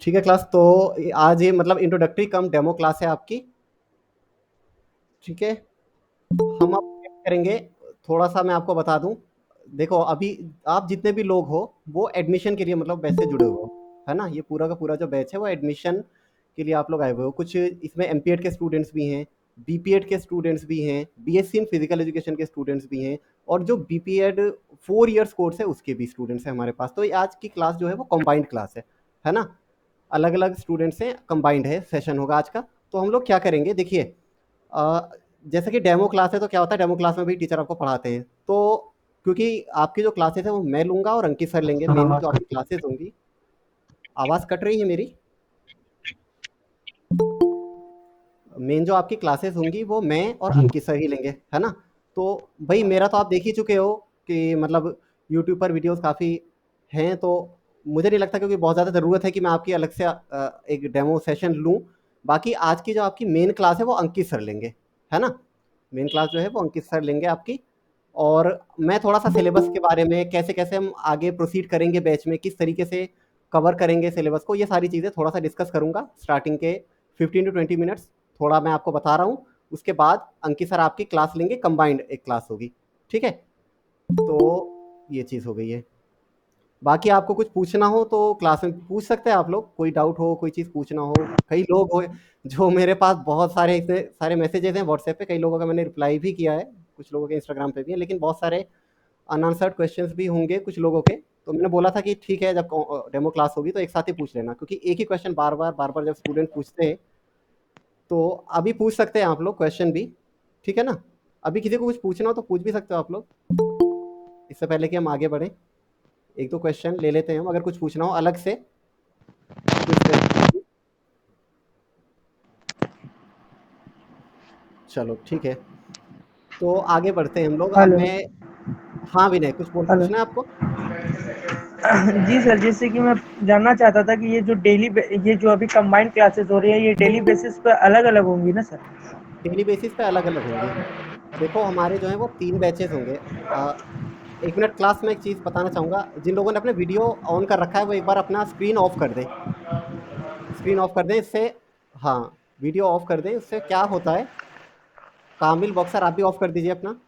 ठीक है क्लास, तो आज ये मतलब इंट्रोडक्टरी कम डेमो क्लास है आपकी। ठीक है, हम अब क्या करेंगे, थोड़ा सा मैं आपको बता दूं। देखो अभी आप जितने भी लोग हो वो एडमिशन के लिए मतलब बैच से जुड़े हुए हो, है ना। ये पूरा का पूरा जो बैच है वो एडमिशन के लिए आप लोग आए हुए हो। कुछ इसमें एमपीएड के स्टूडेंट्स भी हैं, बीपीएड के स्टूडेंट्स भी हैं, बीएससी इन फिजिकल एजुकेशन के स्टूडेंट्स भी हैं, और जो बीपीएड 4 इयर्स कोर्स है उसके भी स्टूडेंट्स हैं हमारे पास। तो ये आज की क्लास जो है वो कंबाइंड क्लास है ना। अलग अलग स्टूडेंट्स हैं, कंबाइंड है सेशन होगा आज का। तो हम लोग क्या करेंगे देखिए, अ, जैसे कि डेमो क्लास है तो क्या होता है, डेमो क्लास में भी टीचर आपको पढ़ाते हैं। तो क्योंकि आपकी जो क्लासेस है वो मैं लूंगा और अंकित सर लेंगे, मेन जो आपकी क्लासेस होंगी। आवाज़ कट रही है मेरी। मेन जो आपकी क्लासेस होंगी वो मैं और जी। अंकित सर ही लेंगे, है ना। तो भाई मेरा तो आप देख ही चुके हो कि मतलब यूट्यूब पर वीडियोस काफ़ी हैं, तो मुझे नहीं लगता क्योंकि बहुत ज़्यादा ज़रूरत है कि मैं आपकी अलग से एक डेमो सेशन लूँ। बाकी आज की जो आपकी मेन क्लास है वो अंकित सर लेंगे, है ना। मेन क्लास जो है वो अंकित सर लेंगे आपकी। और मैं थोड़ा सा सिलेबस के बारे में, कैसे कैसे हम आगे प्रोसीड करेंगे बैच में, किस तरीके से कवर करेंगे सिलेबस को, ये सारी चीज़ें थोड़ा सा डिस्कस करूंगा स्टार्टिंग के 15 to 20 मिनट्स। थोड़ा मैं आपको बता रहा हूँ, उसके बाद अंकित सर आपकी क्लास लेंगे, कंबाइंड एक क्लास होगी। ठीक है, तो ये चीज़ हो गई है। बाकी आपको कुछ पूछना हो तो क्लास में पूछ सकते हैं आप लोग, कोई डाउट हो, कोई चीज़ पूछना हो। कई लोग हो जो मेरे पास बहुत सारे इतने सारे मैसेजेस हैं व्हाट्सएप पे, कई लोगों का मैंने रिप्लाई भी किया है, कुछ लोगों के इंस्टाग्राम पे भी है, लेकिन बहुत सारे अनआंसर्ड क्वेश्चंस भी होंगे कुछ लोगों के। तो मैंने बोला था कि ठीक है, जब डेमो क्लास होगी तो एक साथ ही पूछ लेना, क्योंकि एक ही क्वेश्चन बार बार जब स्टूडेंट पूछते हैं तो अभी पूछ सकते हैं आप लोग क्वेश्चन भी। ठीक है ना, अभी किसी को कुछ पूछना हो तो पूछ भी सकते हो आप लोग, इससे पहले कि हम आगे बढ़ें। एक दो क्वेश्चन ले लेते हैं हम, अगर कुछ पूछना हो अलग से पूछ लेते हैं। चलो ठीक है, तो आगे बढ़ते हैं हम लोग। अब हेलो। मैं, हाँ विनय, कुछ हेलो। पूछना है आपको। जी सर, जैसे कि मैं जानना चाहता था कि ये जो अभी कंबाइंड क्लासेस हो रही है, ये डेली बेसिस पे अलग अलग होंगी ना सर? डेली बेसिस पे अलग अलग होंगी। देखो हमारे जो है वो 3 बैचेस होंगे। 1 मिनट क्लास में एक चीज़ बताना चाहूँगा, जिन लोगों ने अपने वीडियो ऑन कर रखा है वो एक बार अपना स्क्रीन ऑफ कर दें। स्क्रीन ऑफ कर दें इससे, हाँ, वीडियो ऑफ कर दें, उससे क्या होता है। कामिल बॉक्सर आप भी ऑफ कर दीजिए अपना।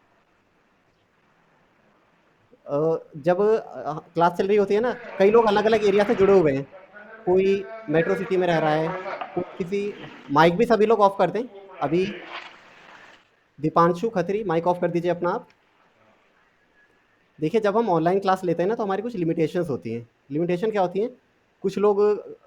जब क्लास चल रही होती है ना, कई लोग अलग अलग एरिया से जुड़े हुए हैं, कोई मेट्रो सिटी में रह रहा है, कोई किसी, माइक भी सभी लोग ऑफ कर दें अभी। दीपांशु खत्री माइक ऑफ कर दीजिए अपना आप। देखिए जब हम ऑनलाइन क्लास लेते हैं ना तो हमारी कुछ लिमिटेशंस होती हैं। लिमिटेशन क्या होती हैं, कुछ लोग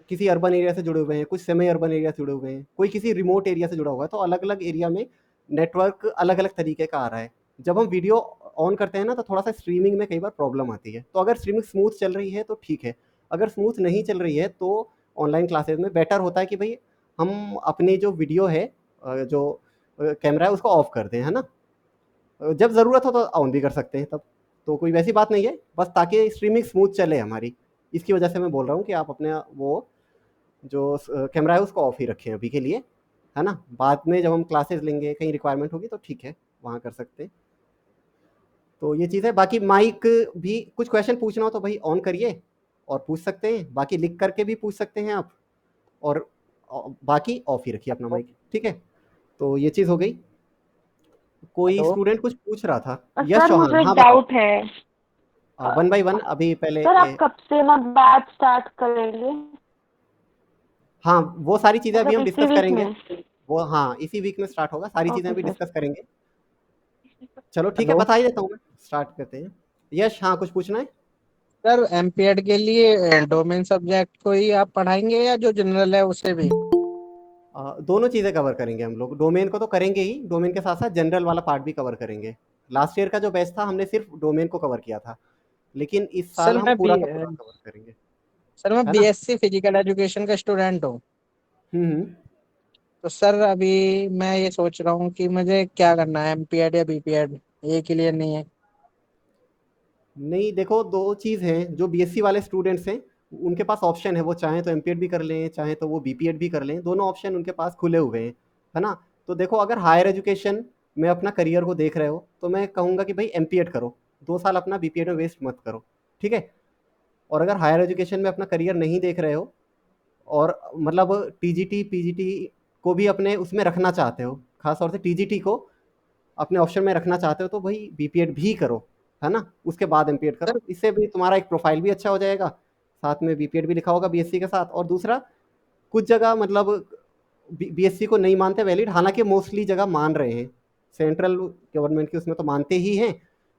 किसी अर्बन एरिया से जुड़े हुए हैं, कुछ सेमी अर्बन एरिया से जुड़े हुए हैं, कोई किसी रिमोट एरिया से जुड़ा हुआ है, तो अलग अलग एरिया में नेटवर्क अलग अलग तरीके का आ रहा है। जब हम वीडियो ऑन करते हैं ना तो थोड़ा सा स्ट्रीमिंग में कई बार प्रॉब्लम आती है। तो अगर स्ट्रीमिंग स्मूथ चल रही है तो ठीक है, अगर स्मूथ नहीं चल रही है तो ऑनलाइन क्लासेस में बेटर होता है कि भाई हम अपनी जो वीडियो है, जो कैमरा है उसको ऑफ कर दें, है ना। जब ज़रूरत हो तो ऑन भी कर सकते हैं तब, तो कोई वैसी बात नहीं है, बस ताकि स्ट्रीमिंग स्मूथ चले हमारी, इसकी वजह से मैं बोल रहा हूँ कि आप अपने वो जो कैमरा है उसको ऑफ ही रखें अभी के लिए, है ना। बाद में जब हम क्लासेस लेंगे, कहीं रिक्वायरमेंट होगी तो ठीक है, वहाँ कर सकते हैं। तो ये चीज़ है। बाकी माइक भी, कुछ क्वेश्चन पूछना हो तो भाई ऑन करिए और पूछ सकते हैं, बाकी लिख करके भी पूछ सकते हैं आप, और बाकी ऑफ ही रखिए अपना माइक। ठीक है, तो ये चीज़ हो गई। कोई हेलो। स्टूडेंट कुछ पूछ रहा था, यश सर चौहान, मुझे एक हाँ बताओ। डाउट है। वन बाय वन अभी पहले सर आप कब से ना बैच स्टार्ट करेंगे? हाँ, वो सारी चीज़ें अभी मतलब हम इसी डिस्कस वीक करेंगे। में? वो हाँ, इसी वीक में स्टार्ट होगा, सारी चीज़ें ओके अभी सर। डिस्कस करेंगे। चलो ठीक है, हेलो। बता ही देता हूँ मैं, स्टार्ट करते हैं। यश, हाँ कुछ पूछना है। सर, एमपीएड के लिए डोमेन सब्जेक्ट को ही आप पढ़ाएंगे या जो जनरल है उसे भी? दोनों चीज़ें कवर करेंगे हम लोग, डोमेन को तो करेंगे ही, डोमेन के साथ साथ जनरल वाला पार्ट भी कवर करेंगे। लास्ट ईयर का जो बैच था हमने सिर्फ डोमेन को कवर किया था, लेकिन इस सर साल हम मैं बी पूरा का पूरा कवर करेंगे, सर मैं है ना। बीएससी फिजिकल एजुकेशन का स्टूडेंट हूँ। हम्म। तो सर अभी मैं ये सोच रहा हूँ कि मुझे क्या करना है, एमपीएड या बीपीएड? ये क्लियर नहीं है। नहीं देखो, दो चीज़ हैं, जो बीएससी वाले स्टूडेंट्स हैं उनके पास ऑप्शन है, वो चाहें तो एमपीएड भी कर लें, चाहें तो वो बीपीएड भी कर लें, दोनों ऑप्शन उनके पास खुले हुए हैं, है ना। तो देखो अगर हायर एजुकेशन में अपना करियर को देख रहे हो तो मैं कहूँगा कि भाई एमपीएड करो, 2 साल अपना बीपीएड में वेस्ट मत करो। ठीक है, और अगर हायर एजुकेशन में अपना करियर नहीं देख रहे हो और मतलब टीजीटी पीजीटी को भी अपने उसमें रखना चाहते हो, खास तौर से टीजीटी को अपने ऑप्शन में रखना चाहते हो, तो भाई बीपीएड भी करो, है ना, उसके बाद एमपीएड सर करो। इससे भी तुम्हारा एक प्रोफाइल भी अच्छा हो जाएगा, साथ में बीपीएड भी लिखा होगा बीएससी के साथ। और दूसरा, कुछ जगह मतलब बीएससी को नहीं मानते वैलिड, हालांकि मोस्टली जगह मान रहे हैं, सेंट्रल गवर्नमेंट की उसमें तो मानते ही हैं,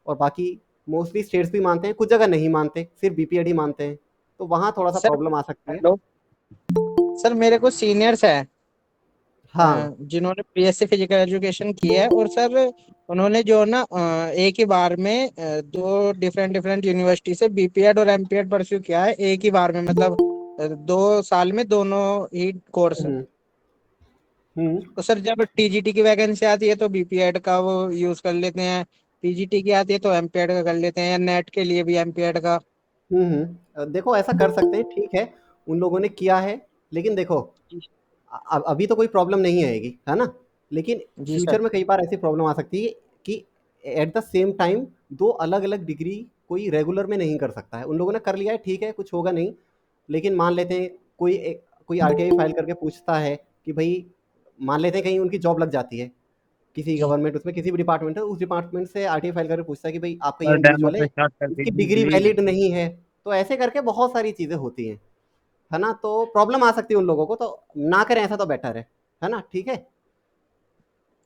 और बाकी मोस्टली स्टेट्स भी मानते हैं, कुछ जगह नहीं मानते, सिर्फ बीपीएड ही मानते हैं, तो वहाँ थोड़ा सा सर प्रॉब्लम आ सकती है। हेलो सर, मेरे को सीनियर्स है हाँ जिन्होंने बीएससी फिजिकल एजुकेशन की है, और सर उन्होंने जो ना एक ही बार में दो डिफरेंट डिफरेंट यूनिवर्सिटी से बीपीएड और एमपीएड परस्यू किया है एक ही बार में, मतलब 2 साल में दोनों ही कोर्स। हम्म, हम्म, तो सर जब टीजीटी की वैकेंसी आती है तो बीपीएड का वो यूज कर लेते हैं, पीजीटी की आती है तो एमपीएड का कर लेते हैं, या नेट के लिए भी एमपीएड का। देखो ऐसा कर सकते हैं, ठीक है, उन लोगों ने किया है, लेकिन देखो अभी तो कोई प्रॉब्लम नहीं आएगी, है ना, लेकिन जी सर। फ्यूचर में कई बार ऐसी प्रॉब्लम आ सकती है कि एट द सेम टाइम दो अलग अलग डिग्री कोई रेगुलर में नहीं कर सकता है। उन लोगों ने कर लिया है, ठीक है, कुछ होगा नहीं, लेकिन मान लेते हैं कोई आरटीआई फाइल करके पूछता है कि भाई, मान लेते हैं कहीं उनकी जॉब लग जाती है किसी जी गवर्नमेंट उसमें, किसी भी डिपार्टमेंट है, उस डिपार्टमेंट से आरटीआई फाइल करके पूछता है कि भाई आपका ये सर डेमो इंडिविजुअल से है, स्टार्ट कर इसकी दीजिए डिग्री प्लीज। वैलिड नहीं है, तो ऐसे करके बहुत सारी चीज़ें होती हैं, है ना, तो प्रॉब्लम आ सकती है उन लोगों को, तो ना करें ऐसा, तो बेटर है ना, ठीक है,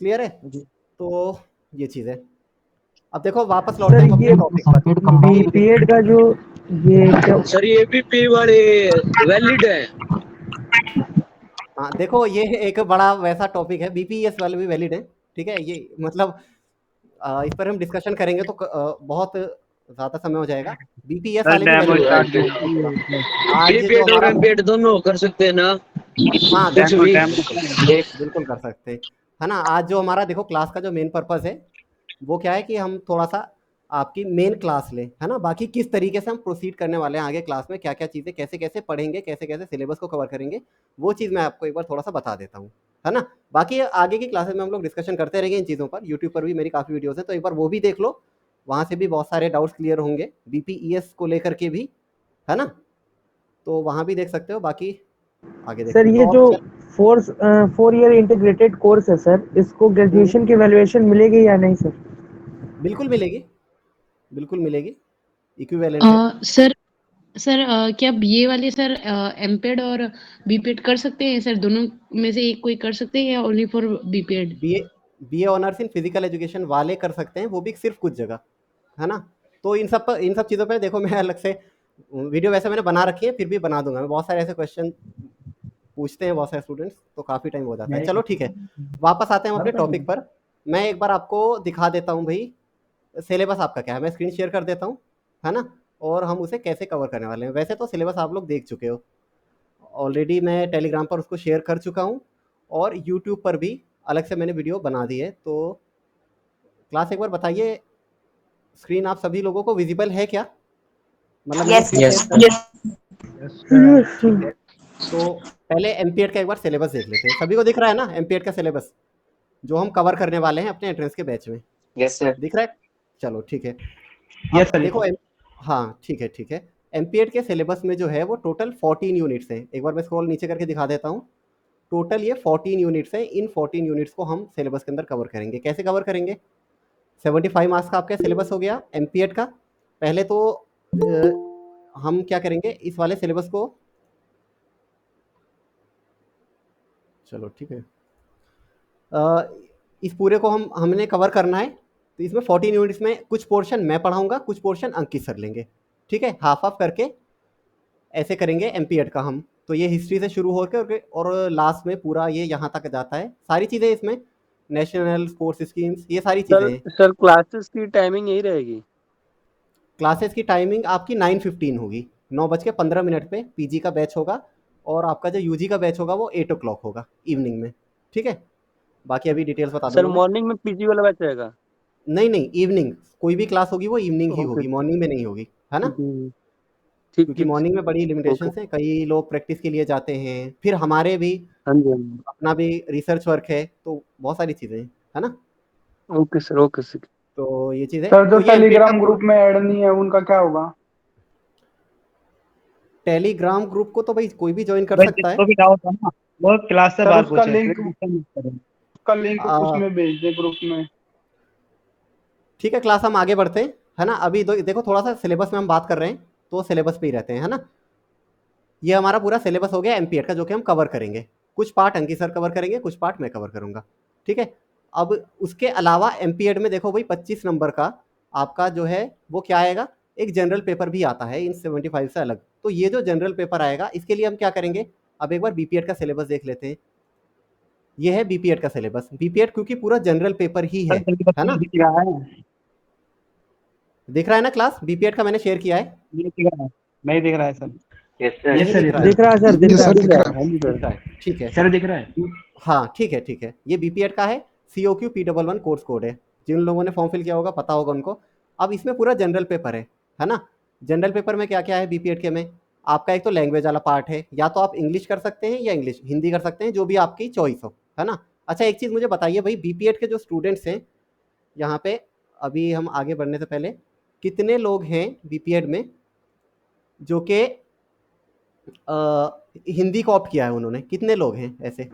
क्लियर है, जी तो ये चीज़ है। अब देखो वापस सर लौटते हैं हम ये अपने टॉपिक पर। बीपीएड का जो ये क्या सर ये भी पी वाले वैलिड है। हाँ देखो, ये एक बड़ा वैसा टॉपिक है, बीपीएस वाले भी वैलिड है, ठीक है, ये मतलब इस पर हम डिस्कशन करेंगे तो बहुत ज़्यादा समय हो जाएगा। बीपीएस सर वाले भी डेमो वैलिड स्टार्ट है, कीजिए। आज जो बीपीएड और हमारा, एमपीएड दोनों कर सकते हैं ना, हाँ कुछ बिल्कुल भी। डेमो बिल्कुल कर सकते हैं, है ना। आज जो हमारा देखो क्लास का जो मेन पर्पस है वो क्या है कि हम थोड़ा सा आपकी मेन क्लास लें, है ना, बाकी किस तरीके से हम प्रोसीड करने वाले हैं आगे क्लास में, क्या क्या चीज़ें कैसे कैसे पढ़ेंगे, कैसे कैसे सिलेबस को कवर करेंगे, वो चीज़ मैं आपको एक बार थोड़ा सा बता देता हूँ, है ना। बाकी आगे की क्लासेस में हम लोग डिस्कशन करते रहेंगे इन चीज़ों पर। यूट्यूब पर भी मेरी काफ़ी वीडियोज़ हैं, तो एक बार वो भी देख लो, वहाँ से भी बहुत सारे डाउट्स क्लियर होंगे बीपीईएस को लेकर के भी, है ना, तो वहाँ भी देख सकते हो। बाकी आगे सर देखते हैं, ये तो जो और 4 ईयर इंटीग्रेटेड कोर्स है सर, इसको ग्रेजुएशन की वैल्यूएशन मिलेगी या नहीं सर? बिल्कुल मिलेगी, बिल्कुल मिलेगी, इक्विवेलेंट है। सर सर क्या बीए वाले सर एमपेड और बीपेड कर सकते हैं सर? दोनों में से एक कोई कर सकते हैं या only for BPEd? BA honours in physical education वाले कर सकते हैं, वो भी सिर्फ कुछ जगह, है ना। तो इन सब चीज़ों पे देखो, मैं अलग से वीडियो वैसे मैंने बना रखी है, फिर भी बना दूंगा मैं, बहुत सारे ऐसे क्वेश्चन पूछते हैं बहुत सारे स्टूडेंट्स, तो काफ़ी टाइम हो जाता है। चलो ठीक है, वापस आते हैं हम अपने टॉपिक पर। मैं एक बार आपको दिखा देता हूँ भाई, सिलेबस आपका क्या है, मैं स्क्रीन शेयर कर देता हूँ, है ना, और हम उसे कैसे कवर करने वाले हैं। वैसे तो सिलेबस आप लोग देख चुके हो ऑलरेडी, मैं टेलीग्राम पर उसको शेयर कर चुका हूँ, और यूट्यूब पर भी अलग से मैंने वीडियो बना दी है। तो क्लास एक बार बताइए, स्क्रीन आप सभी लोगों को विजिबल है क्या, मतलब मैंने स्क्रीन यस शेयर कर, यस ठीक है। तो पहले एमपीएड का एक बार सिलेबस देख लेते हैं, सभी को दिख रहा है ना एमपीएड का सिलेबस जो हम कवर करने वाले हैं अपने एंट्रेंस के बैच में, यस सर। दिख रहा है, चलो ठीक है। यस अब सर। देखो हाँ ठीक है, ठीक है, एमपीएड के सिलेबस में जो है वो टोटल 14 यूनिट्स हैं। एक बार मैं स्क्रॉल नीचे करके दिखा देता हूँ, टोटल ये 14 यूनिट्स हैं। इन 14 यूनिट्स को हम सिलेबस के अंदर कवर करेंगे। कैसे कवर करेंगे, 75 मार्क्स का आपका सिलेबस हो गया एमपीएड का। पहले तो हम क्या करेंगे, इस वाले सिलेबस को, चलो ठीक है, इस पूरे को हमने कवर करना है। तो इसमें 14 यूनिट्स में कुछ पोर्शन मैं पढ़ाऊंगा, कुछ पोर्शन अंकित सर लेंगे, ठीक है, हाफ हाफ करके ऐसे करेंगे एमपीएड का हम। तो ये हिस्ट्री से शुरू होकर और लास्ट में पूरा ये यहाँ तक जाता है, सारी चीज़ें इसमें, नेशनल स्पोर्ट्स स्कीम्स, ये सारी चीज़ें हैं। सर क्लासेस की टाइमिंग यही रहेगी। क्लासेस की टाइमिंग आपकी 9:15 होगी, 9:15 पे पीजी का बैच होगा, और आपका जो यूजी का बैच होगा वो 8 o'clock होगा इवनिंग में, ठीक है। बाकी अभी डिटेल्स बता सर दूंगा मैं। मॉर्निंग में पीजी वाला बैच रहेगा। नहीं नहीं, इवनिंग, कोई भी क्लास होगी वो इवनिंग ही ओके होगी, मॉर्निंग में नहीं होगी, है ना, जी, ठीक क्योंकि ठीक सर। मॉर्निंग में बड़ी ओके, लिमिटेशंस हैं, कई लोग प्रैक्टिस के लिए जाते हैं, फिर हमारे भी हाँ जी हाँ जी। अपना भी रिसर्च वर्क है, तो बहुत सारी चीज़ें हैं, है ना। Okay sir, okay sir. तो ये चीज़ है, सर जो तो ये एमपीएड का टेलीग्राम ग्रुप में ऐड नहीं है उनका क्या होगा? टेलीग्राम ग्रुप को तो भाई कोई भी ज्वाइन कर भाई सकता है। जिसको भी डाउट है ना वो क्लास से सर बाहर उसका पूछे। लिंक आ, उसमें भेज दे ग्रुप में। ठीक है, क्लास हम आगे बढ़ते हैं, है ना। अभी देखो थोड़ा सा सिलेबस में हम बात कर रहे हैं, तो सिलेबस पे ही रहते हैं, है ना। ये हमारा पूरा सिलेबस हो गया एमपीएड का, जो कि हम कवर करेंगे। कुछ पार्ट अंकित सर कवर करेंगे, कुछ पार्ट मैं कवर करूंगा, ठीक है। अब उसके अलावा एमपीएड में देखो भाई 25 नंबर का आपका जो है वो क्या आएगा, एक जनरल पेपर भी आता है इन 75 से अलग। तो ये जो जनरल पेपर आएगा इसके लिए हम क्या करेंगे, अब एक बार बीपीएड का सिलेबस देख लेते हैं। ये है बीपीएड का सिलेबस। बीपीएड क्योंकि पूरा जनरल पेपर ही है ना। दिख रहा है, दिख रहा है ना क्लास, बीपीएड का मैंने शेयर किया है। ये दिख रहा है, नहीं दिख रहा है सर। नहीं दिख रहा है, दिख रहा है सर, दिख रहा है, दिख रहा है, दिख रहा है। ठीक है सर दिख रहा है। हाँ ठीक है ठीक है। ये बीपीएड का है, COQ P11 कोर्स कोड है। जिन लोगों ने फॉर्म फिल किया होगा पता होगा उनको। अब इसमें पूरा जनरल पेपर है ना। जनरल पेपर में क्या क्या है बीपीएड के में, आपका एक तो लैंग्वेज वाला पार्ट है, या तो आप इंग्लिश कर सकते हैं या इंग्लिश हिंदी कर सकते हैं, जो भी आपकी चॉइस हो, है ना। अच्छा एक चीज़ मुझे बताइए भाई, बीपीएड के जो स्टूडेंट्स हैं यहाँ पे, अभी हम आगे बढ़ने से पहले, कितने लोग हैं बीपीएड में जो कि हिंदी को ऑप्ट किया है उन्होंने, कितने लोग हैं ऐसे।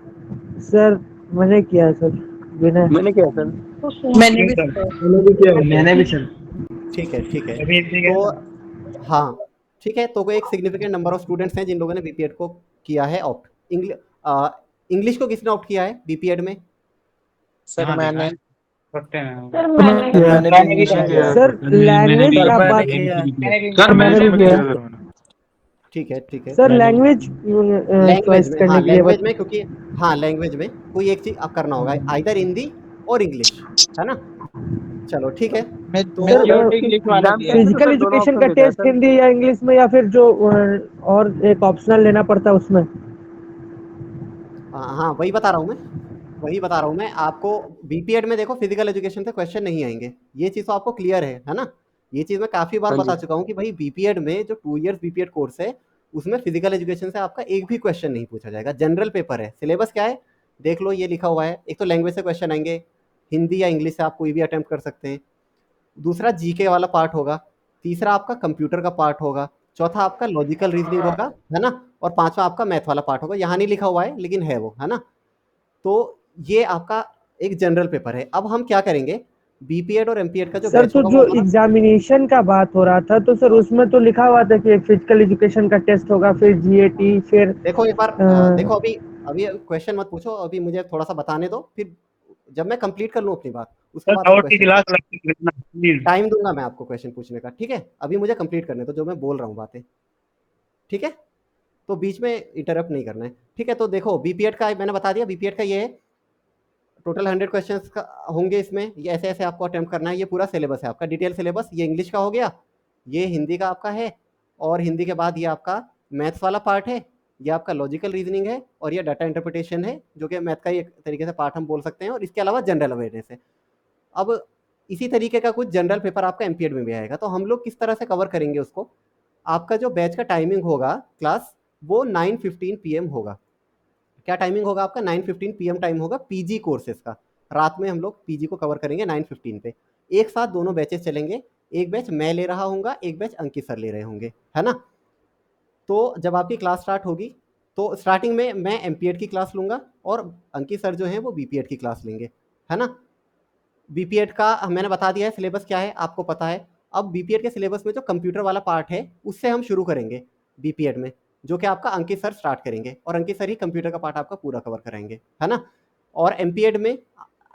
सर मैंने किया है सर, विनय। मैंने क्या सर? मैंने भी किया है, मैंने भी सर। ठीक है ठीक है। अभी एक जगह तो हाँ ठीक है, तो कोई एक सिग्निफिकेंट नंबर ऑफ स्टूडेंट्स हैं जिन लोगों ने बीपीएड को किया है ऑप्ट। इंग्लिश को किसने ऑप्ट किया है बीपीएड में। सर मैंने सर मैंने भी सर लैंग्वेज का बात सर मैंने भी किया है। ठीक है ठीक है। सर लैंग्वेज लैंग्वेज चॉइस में, करने हाँ के लिए लैंग्वेज में, क्योंकि हाँ लैंग्वेज में कोई एक चीज आप करना होगा, आइदर हिंदी और इंग्लिश, है ना। चलो ठीक है। तो मेजॉरिटी इंग्लिश वालों की है। फिजिकल एजुकेशन का टेस्ट हिंदी या इंग्लिश में, या फिर जो और एक ऑप्शनल लेना पड़ता है उसमें। हाँ वही बता रहा हूँ मैं आपको। बीपीएड में देखो फिजिकल एजुकेशन से क्वेश्चन नहीं आएंगे, ये चीज़ तो आपको क्लियर है ना। ये चीज़ मैं काफ़ी बार हाँ जी। बता चुका हूँ कि भाई बीपीएड में जो 2 इयर्स बीपीएड कोर्स है उसमें फिजिकल एजुकेशन से आपका एक भी क्वेश्चन नहीं पूछा जाएगा। जनरल पेपर है, सिलेबस क्या है देख लो, ये लिखा हुआ है। एक तो लैंग्वेज से क्वेश्चन आएंगे, हिंदी या इंग्लिश से आप कोई भी अटेम्प्ट कर सकते हैं। दूसरा जीके वाला पार्ट होगा। तीसरा आपका कंप्यूटर का पार्ट होगा। चौथा आपका लॉजिकल रीजनिंग होगा, है ना। और पांचवा आपका मैथ वाला पार्ट होगा, यहाँ नहीं लिखा हुआ है लेकिन है वो, है ना। तो ये आपका एक जनरल पेपर है। अब हम क्या करेंगे, बीपीएड और एमपीएड का जो सर बैच तो होगा जो वो हमारा, एग्जामिनेशन का बात हो रहा था, तो सर उसमें तो लिखा हुआ था कि एक फिजिकल एजुकेशन का टेस्ट होगा, फिर जीएटी, फिर देखो एक बार देखो अभी अभी क्वेश्चन मत पूछो, अभी मुझे थोड़ा सा बताने दो, फिर जब मैं कंप्लीट कर लूँ अपनी बात उसके बाद डाउट की क्लास टाइम दूंगा मैं आपको क्वेश्चन पूछने का, ठीक है। अभी मुझे कंप्लीट करने दो जो मैं बोल रहा हूँ बातें, ठीक है। तो बीच में इंटरप्ट नहीं करना है, ठीक है। तो देखो बीपीएड का मैंने बता दिया, बीपीएड का ये है, टोटल 100 क्वेश्चंस होंगे इसमें, ये ऐसे ऐसे आपको अटेम्प्ट करना है। ये पूरा सिलेबस है आपका, डिटेल सिलेबस। ये इंग्लिश का हो गया, ये हिंदी का आपका है, और हिंदी के बाद ये आपका मैथ्स वाला पार्ट है, ये आपका लॉजिकल रीजनिंग है, और ये डाटा इंटरप्रिटेशन है जो कि मैथ का ही एक तरीके से पार्ट हम बोल सकते हैं, और इसके अलावा जनरल अवेयरनेस है। अब इसी तरीके का कुछ जनरल पेपर आपका एमपीएड में भी आएगा। तो हम लोग किस तरह से कवर करेंगे उसको, आपका जो बैच का टाइमिंग होगा क्लास, वो 9:15 PM होगा। क्या टाइमिंग होगा आपका, 9:15 PM टाइम होगा पीजी कोर्सेज का। रात में हम लोग पीजी को कवर करेंगे 9:15 पे। एक साथ दोनों बैचेस चलेंगे, एक बैच मैं ले रहा हूँगा, एक बैच अंकित सर ले रहे होंगे, है ना। तो जब आपकी क्लास स्टार्ट होगी तो स्टार्टिंग में मैं एमपीएड की क्लास लूँगा, और अंकित सर जो हैं वो बीपीएड की क्लास लेंगे, है ना। बीपीएड का मैंने बता दिया है सिलेबस क्या है, आपको पता है। अब बीपीएड के सिलेबस में जो कंप्यूटर वाला पार्ट है उससे हम शुरू करेंगे बीपीएड में, जो कि आपका अंकित सर स्टार्ट करेंगे, और अंकित सर ही कंप्यूटर का पार्ट आपका पूरा कवर कराएंगे, है ना। और एमपीएड में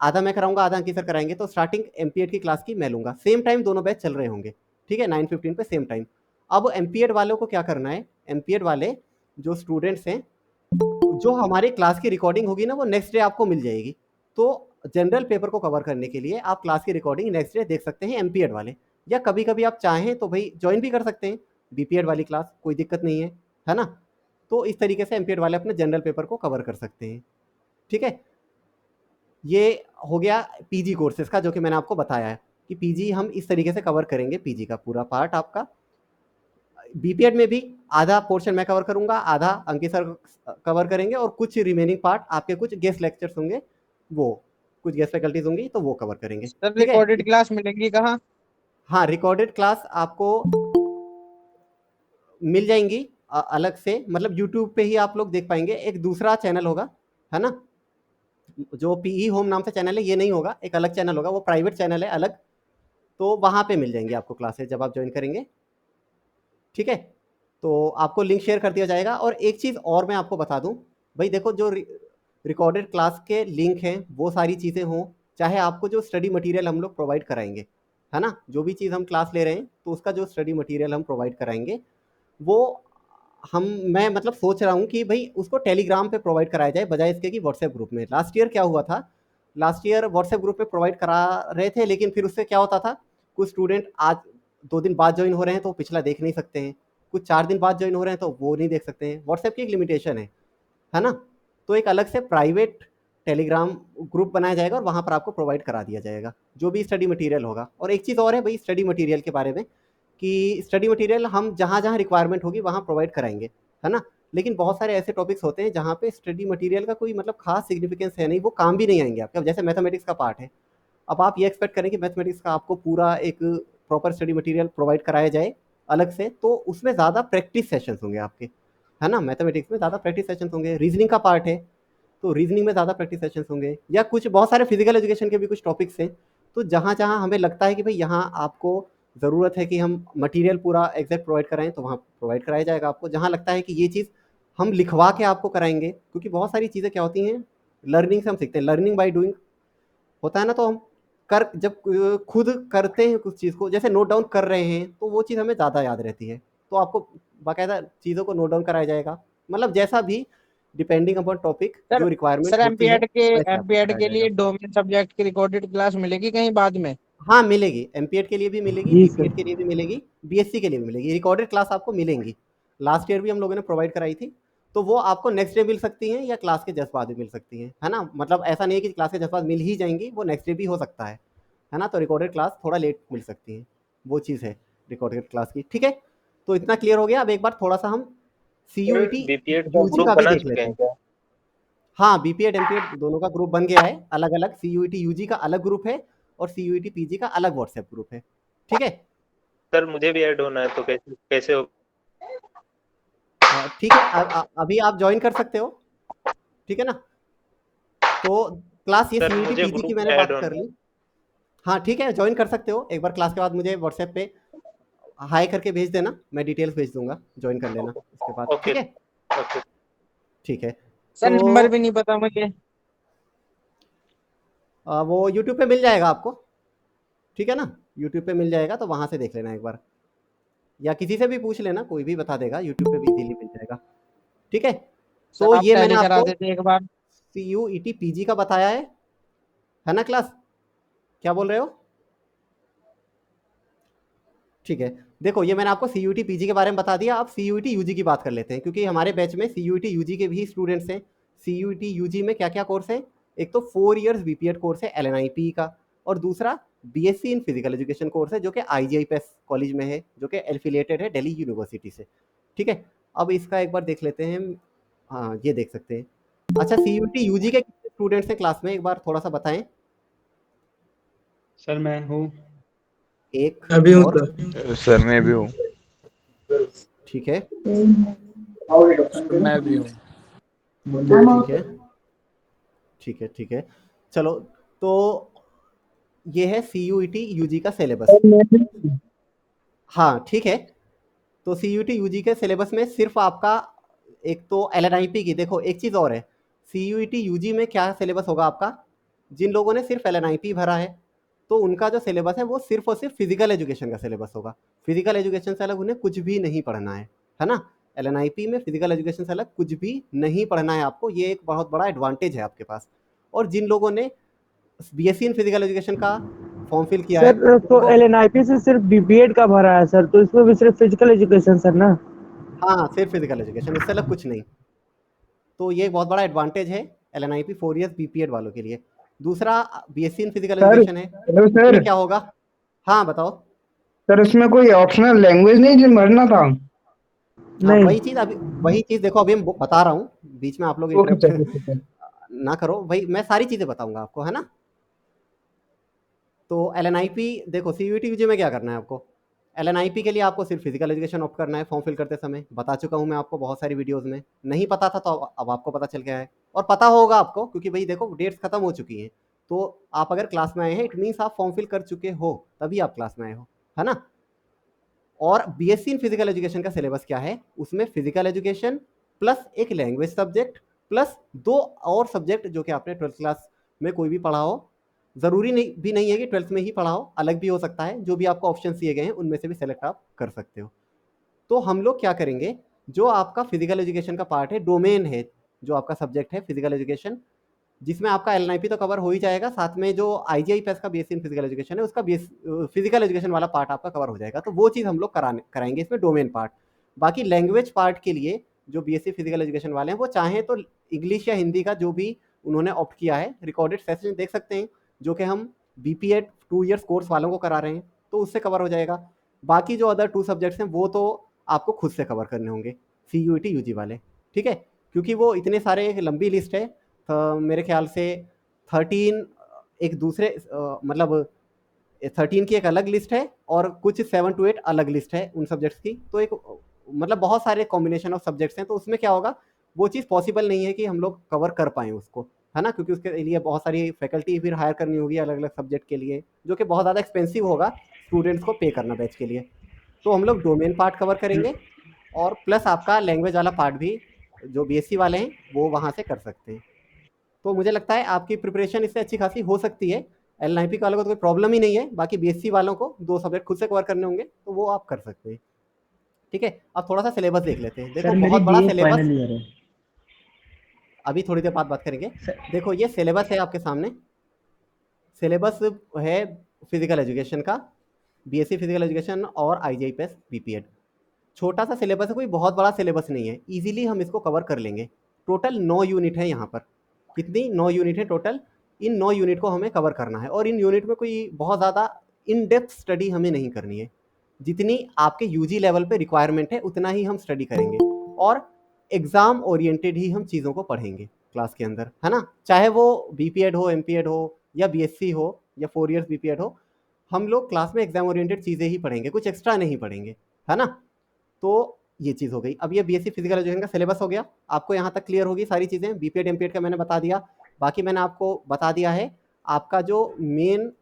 आधा मैं कराऊंगा, आधा अंकित सर कराएंगे। तो स्टार्टिंग एमपीएड की क्लास की मैं लूंगा, सेम टाइम दोनों बैच चल रहे होंगे, ठीक है, 9:15 पे सेम टाइम। अब एमपीएड वालों को क्या करना है, एमपीएड वाले जो स्टूडेंट्स हैं, जो हमारी क्लास की रिकॉर्डिंग होगी ना वो नेक्स्ट डे आपको मिल जाएगी। तो जनरल पेपर को कवर करने के लिए आप क्लास की रिकॉर्डिंग नेक्स्ट डे देख सकते हैं एमपीएड वाले, या कभी कभी आप चाहें तो भाई ज्वाइन भी कर सकते हैं बीपीएड वाली क्लास, कोई दिक्कत नहीं है ना। तो इस तरीके से एमपीएड वाले अपने जनरल पेपर को कवर कर सकते हैं, ठीक है। ये हो गया पीजी कोर्सेज का, जो कि मैंने आपको बताया है कि पीजी हम इस तरीके से कवर करेंगे, पीजी का पूरा पार्ट आपका। बीपीएड में भी आधा पोर्शन मैं कवर करूंगा, आधा अंकित सर कवर करेंगे, और कुछ रिमेनिंग पार्ट आपके कुछ गेस्ट लेक्चर्स होंगे, वो कुछ गेस्ट फैकल्टीज होंगी तो वो कवर करेंगे, सर ठीक है। रिकॉर्डेड क्लास मिलेंगी कहाँ? हाँ रिकॉर्डेड क्लास आपको मिल जाएंगी अलग से मतलब यूट्यूब पे ही आप लोग देख पाएंगे। एक दूसरा चैनल होगा, है ना, जो पीई होम नाम से चैनल है, ये नहीं होगा, एक अलग चैनल होगा, वो प्राइवेट चैनल है अलग। तो वहाँ पे मिल जाएंगे आपको क्लासेस जब आप ज्वाइन करेंगे, ठीक है। तो आपको लिंक शेयर कर दिया जाएगा। और एक चीज़ और मैं आपको बता दूं, भाई देखो, जो रिकॉर्डेड क्लास के लिंक हैं वो सारी चीज़ें हों, चाहे आपको जो स्टडी मटेरियल हम लोग प्रोवाइड कराएंगे, है ना, जो भी चीज़ हम क्लास ले रहे हैं तो उसका जो स्टडी मटेरियल हम प्रोवाइड कराएंगे वो मैं मतलब सोच रहा हूँ कि भाई उसको टेलीग्राम पे प्रोवाइड कराया जाए बजाय इसके कि व्हाट्सएप ग्रुप में। लास्ट ईयर क्या हुआ था, लास्ट ईयर व्हाट्सएप ग्रुप पे प्रोवाइड करा रहे थे, लेकिन फिर उससे क्या होता था, कुछ स्टूडेंट आज 2 दिन बाद ज्वाइन हो रहे हैं तो पिछला देख नहीं सकते हैं, कुछ 4 दिन बाद ज्वाइन हो रहे हैं तो वो नहीं देख सकते हैं। व्हाट्सएप की एक लिमिटेशन है ना। तो एक अलग से प्राइवेट टेलीग्राम ग्रुप बनाया जाएगा और वहाँ पर आपको प्रोवाइड करा दिया जाएगा जो भी स्टडी मटेरियल होगा। और एक चीज़ और है भाई स्टडी मटेरियल के बारे में, कि स्टडी मटेरियल हम जहाँ जहाँ रिक्वायरमेंट होगी वहाँ प्रोवाइड कराएंगे, है ना। लेकिन बहुत सारे ऐसे टॉपिक्स होते हैं जहाँ पे स्टडी मटेरियल का कोई मतलब खास सिग्निफिकेंस है नहीं, वो काम भी नहीं आएंगे आपके। अब जैसे मैथमेटिक्स का पार्ट है, अब आप ये एक्सपेक्ट करें कि मैथमेटिक्स का आपको पूरा एक प्रॉपर स्टडी मटेरियल प्रोवाइड कराया जाए अलग से, तो उसमें ज़्यादा प्रैक्टिस सेशंस होंगे आपके, है ना। मैथमेटिक्स में ज़्यादा प्रैक्टिस सेशंस होंगे। रीजनिंग का पार्ट है तो रीजनिंग में ज़्यादा प्रैक्टिस सेशंस होंगे, या कुछ बहुत सारे फिजिकल एजुकेशन के भी कुछ टॉपिक्स हैं। तो जहाँ जहाँ हमें लगता है कि भाई यहाँ आपको ज़रूरत है कि हम मटेरियल पूरा एग्जैक्ट प्रोवाइड कराएं तो वहाँ प्रोवाइड कराया जाएगा आपको। जहाँ लगता है कि ये चीज़ हम लिखवा के आपको कराएंगे, क्योंकि बहुत सारी चीज़ें क्या होती हैं, लर्निंग से हम सीखते हैं, लर्निंग बाय डूइंग होता है ना। तो हम जब खुद करते हैं कुछ चीज़ को, जैसे नोट डाउन कर रहे हैं, तो वो चीज़ हमें ज़्यादा याद रहती है। तो आपको बाकायदा चीज़ों को नोट डाउन कराया जाएगा, मतलब जैसा भी डिपेंडिंग अपॉन टॉपिक सर जो रिक्वायरमेंट सर होती है वैसे आपको एमपीएड कराया के जाएगा। लिए डोमेन सब्जेक्ट की रिकॉर्डेड क्लास मिलेगी कहीं बाद में? हाँ, मिलेगी, एमपीएड के लिए भी मिलेगी, जी बीपीएड सर। के लिए भी मिलेगी, बीएससी के लिए भी मिलेगी, रिकॉर्डेड क्लास आपको मिलेंगी। लास्ट ईयर भी हम लोगों ने प्रोवाइड कराई थी, तो वो आपको नेक्स्ट डे मिल सकती हैं या क्लास के जस्ट बाद भी मिल सकती हैं, है ना। मतलब ऐसा नहीं है कि क्लास के जस्ट बाद मिल ही जाएंगी, वो नेक्स्ट डे भी हो सकता है ना। तो रिकॉर्डेड क्लास थोड़ा लेट मिल सकती है, वो चीज़ है रिकॉर्डेड क्लास की, ठीक है। तो इतना क्लियर हो गया। अब एक बार थोड़ा सा हम सीयूईटी बीपीएड का यूजी ग्रुप का भी बना देख चुके लेते हैं हैं। क्या? हाँ, बीपीएड एमपीएड दोनों का ग्रुप बन गया है अलग अलग। सीयूईटी यूजी का अलग ग्रुप है और सीयूईटी पीजी का अलग व्हाट्सएप ग्रुप है, ठीक है। सर मुझे भी ऐड होना है तो कैसे कैसे हो? ठीक है, अभी आप ज्वाइन कर सकते हो, ठीक है ना। तो क्लास ये सर सीयूईटी मुझे पीजी की ग्रुप मैंने में ऐड बात कर होना है। ली। हाँ ठीक है, ज्वाइन कर सकते हो। एक बार क्लास के बाद मुझे व्हाट्सएप पे हाई करके भेज देना, मैं डिटेल्स भेज दूंगा, ज्वाइन कर लेना उसके बाद, ओके ठीक है। ओके। ठीक है, सर तो नंबर भी नहीं पता मुझे। वो यूट्यूब पे मिल जाएगा आपको, ठीक है ना। यूट्यूब पे मिल जाएगा तो वहाँ से देख लेना एक बार, या किसी से भी पूछ लेना, कोई भी बता देगा, यूट्यूब पे भी इजीली मिल जाएगा, ठीक है। सर तो आप ये मैंने टैली करा आपको देते एक बार। सीयूईटी पीजी का बताया है ना क्लास, क्या बोल रहे हो? ठीक है, देखो ये मैंने आपको सीयूईटी पीजी के बारे में बता दिया। अब सीयूईटी यूजी की बात कर लेते हैं, क्योंकि हमारे बैच में सीयूईटी यूजी के भी स्टूडेंट्स हैं। सीयूईटी यूजी में क्या क्या कोर्स है, एक तो 4 इयर्स बीपीएड कोर्स है एलएनआईपी का, और दूसरा BSc in physical education course है जो कि आईजीआईपीएस कॉलेज में है, जो कि एफिलिएटेड है दिल्ली यूनिवर्सिटी से, ठीक है। अब इसका एक बार देख लेते हैं। हाँ, ये देख सकते हैं। अच्छा, सीयूईटी यूजी के कितने स्टूडेंट्स हैं क्लास में, एक बार थोड़ा सा बताएं। सर मैं हूँ। एक अभी हूँ और, सर मैं भी हूँ। ठीक है, मैं भी हूँ। ठीक है, ठीक है, ठीक है, चलो। तो ये है सीयूईटी यूजी का सिलेबस। हाँ ठीक है, तो सीयूईटी यूजी के सिलेबस में सिर्फ आपका एक तो एलएनआईपी की, देखो एक चीज़ और है, सीयूईटी यूजी में क्या सिलेबस होगा आपका, जिन लोगों ने सिर्फ एलएनआईपी भरा है तो उनका जो सिलेबस है वो सिर्फ और सिर्फ फिजिकल एजुकेशन का सिलेबस होगा। फिजिकल एजुकेशन से अलग उन्हें कुछ भी नहीं पढ़ना है ना। एलएनआईपी में फिजिकल एजुकेशन से अलग कुछ भी नहीं पढ़ना है आपको, ये एक बहुत बड़ा एडवांटेज है आपके पास। और जिन लोगों ने बीएससी इन फिजिकल एजुकेशन का फॉर्म फिल किया है सर तो वो, एलएनआईपी से सिर्फ बीपीएड का भरा है सर, तो इसमें भी सिर्फ फिजिकल एजुकेशन सर ना? हाँ सिर्फ फिजिकल एजुकेशन, इससे अलग कुछ नहीं। तो ये बहुत बड़ा एडवांटेज है एलएनआईपी 4 इयर्स बीपीएड वालों के लिए। दूसरा BSc in physical sir education है, हेलो इसमें सर। क्या होगा, हाँ बताओ। सर उसमें कोई ऑप्शनल लैंग्वेज नहीं जो भरना था? हाँ नहीं। वही चीज़, अभी वही चीज़ देखो, अभी मैं बता रहा हूँ, बीच में आप लोग okay interrupt sir okay sir. ना करो भाई, मैं सारी चीज़ें बताऊंगा आपको, है ना। तो एलएनआईपी देखो, सीयूईटी यूजी में क्या करना है आपको, LNIP के लिए आपको सिर्फ फिजिकल एजुकेशन ऑप्ट करना है फॉर्म फिल करते समय। बता चुका हूँ मैं आपको बहुत सारी वीडियोस में, नहीं पता था तो अब आपको पता चल गया है, और पता होगा आपको क्योंकि भाई देखो डेट्स खत्म हो चुकी हैं। तो आप अगर क्लास में आए हैं इट मीन्स आप फॉर्म फिल कर चुके हो, तभी आप क्लास में आए हो, है ना। और BSc इन फिजिकल एजुकेशन का सिलेबस क्या है, उसमें फिजिकल एजुकेशन प्लस एक लैंग्वेज सब्जेक्ट प्लस 2 और सब्जेक्ट जो कि आपने 12th क्लास में कोई भी पढ़ा हो। ज़रूरी भी नहीं है कि 12th में ही पढ़ा हो, अलग भी हो सकता है। जो भी आपको ऑप्शन दिए गए हैं उनमें से भी सेलेक्ट आप कर सकते हो। तो हम लोग क्या करेंगे, जो आपका फिजिकल एजुकेशन का पार्ट है, डोमेन है, जो आपका सब्जेक्ट है फिजिकल एजुकेशन, जिसमें आपका LNIP तो कवर हो ही जाएगा, साथ में जो IGI-PES का BSc इन फिजिकल एजुकेशन है उसका फिजिकल एजुकेशन वाला पार्ट आपका कवर हो जाएगा। तो वो चीज़ हम लोग कराएंगे इसमें, डोमेन पार्ट। बाकी लैंग्वेज पार्ट के लिए जो BSc फिजिकल एजुकेशन वाले हैं वो चाहें तो इंग्लिश या हिंदी का जो भी उन्होंने ऑप्ट किया है, रिकॉर्डेड सेशन देख सकते हैं, जो कि हम BPEd 2 ईयर्स कोर्स वालों को करा रहे हैं, तो उससे कवर हो जाएगा। बाकी जो अदर 2 सब्जेक्ट्स हैं वो तो आपको खुद से कवर करने होंगे, CUET UG वाले, ठीक है, क्योंकि वो इतने सारे, एक लंबी लिस्ट है। तो मेरे ख्याल से 13 एक दूसरे मतलब 13 की एक अलग लिस्ट है और कुछ 7 to 8 अलग लिस्ट है उन सब्जेक्ट्स की। तो एक मतलब बहुत सारे कॉम्बिनेशन ऑफ सब्जेक्ट्स हैं, तो उसमें क्या होगा, वो चीज़ पॉसिबल नहीं है कि हम लोग कवर कर पाएँ उसको, है ना, क्योंकि उसके लिए बहुत सारी फैकल्टी फिर हायर करनी होगी अलग अलग सब्जेक्ट के लिए, जो कि बहुत ज़्यादा एक्सपेंसिव होगा स्टूडेंट्स को पे करना बैच के लिए। तो हम लोग डोमेन पार्ट कवर करेंगे और प्लस आपका लैंग्वेज वाला पार्ट भी जो BSc वाले हैं वो वहाँ से कर सकते हैं। तो मुझे लगता है आपकी प्रिपरेशन इससे अच्छी खासी हो सकती है। LNIP वालों को तो कोई प्रॉब्लम ही नहीं है, बाकी BSc वालों को 2 सब्जेक्ट खुद से कवर करने होंगे तो वो आप कर सकते हैं, ठीक है। अब थोड़ा सा सिलेबस देख लेते हैं। देखो बहुत बड़ा सिलेबस, अभी थोड़ी देर बाद बात करेंगे। देखो ये सिलेबस है आपके सामने, सिलेबस है फिजिकल एजुकेशन का, BSc फिजिकल एजुकेशन और IGI-PES BPEd। छोटा सा सिलेबस है, कोई बहुत बड़ा सिलेबस नहीं है, इजीली हम इसको कवर कर लेंगे। टोटल 9 यूनिट है यहाँ पर। कितनी? 9 यूनिट है टोटल। इन 9 यूनिट को हमें कवर करना है और इन यूनिट में कोई बहुत ज़्यादा इन डेप्थ स्टडी हमें नहीं करनी है। जितनी आपके UG लेवल पे रिक्वायरमेंट है उतना ही हम स्टडी करेंगे और एग्ज़ाम ओरिएंटेड ही हम चीज़ों को पढ़ेंगे क्लास के अंदर, है ना। चाहे वो BPEd हो, MPEd हो या BSc हो या 4 ईयर्स BPEd हो, हम लोग क्लास में एग्ज़ाम ओरिएंटेड चीज़ें ही पढ़ेंगे, कुछ एक्स्ट्रा नहीं पढ़ेंगे, है ना। तो ये चीज़ हो गई। अब ये BSc फिजिकल एजुकेशन का सिलेबस हो गया, आपको यहाँ तक क्लियर होगी सारी चीज़ें। BPEd MPEd का मैंने बता दिया। बाकी मैंने आपको बता दिया है आपका जो मेन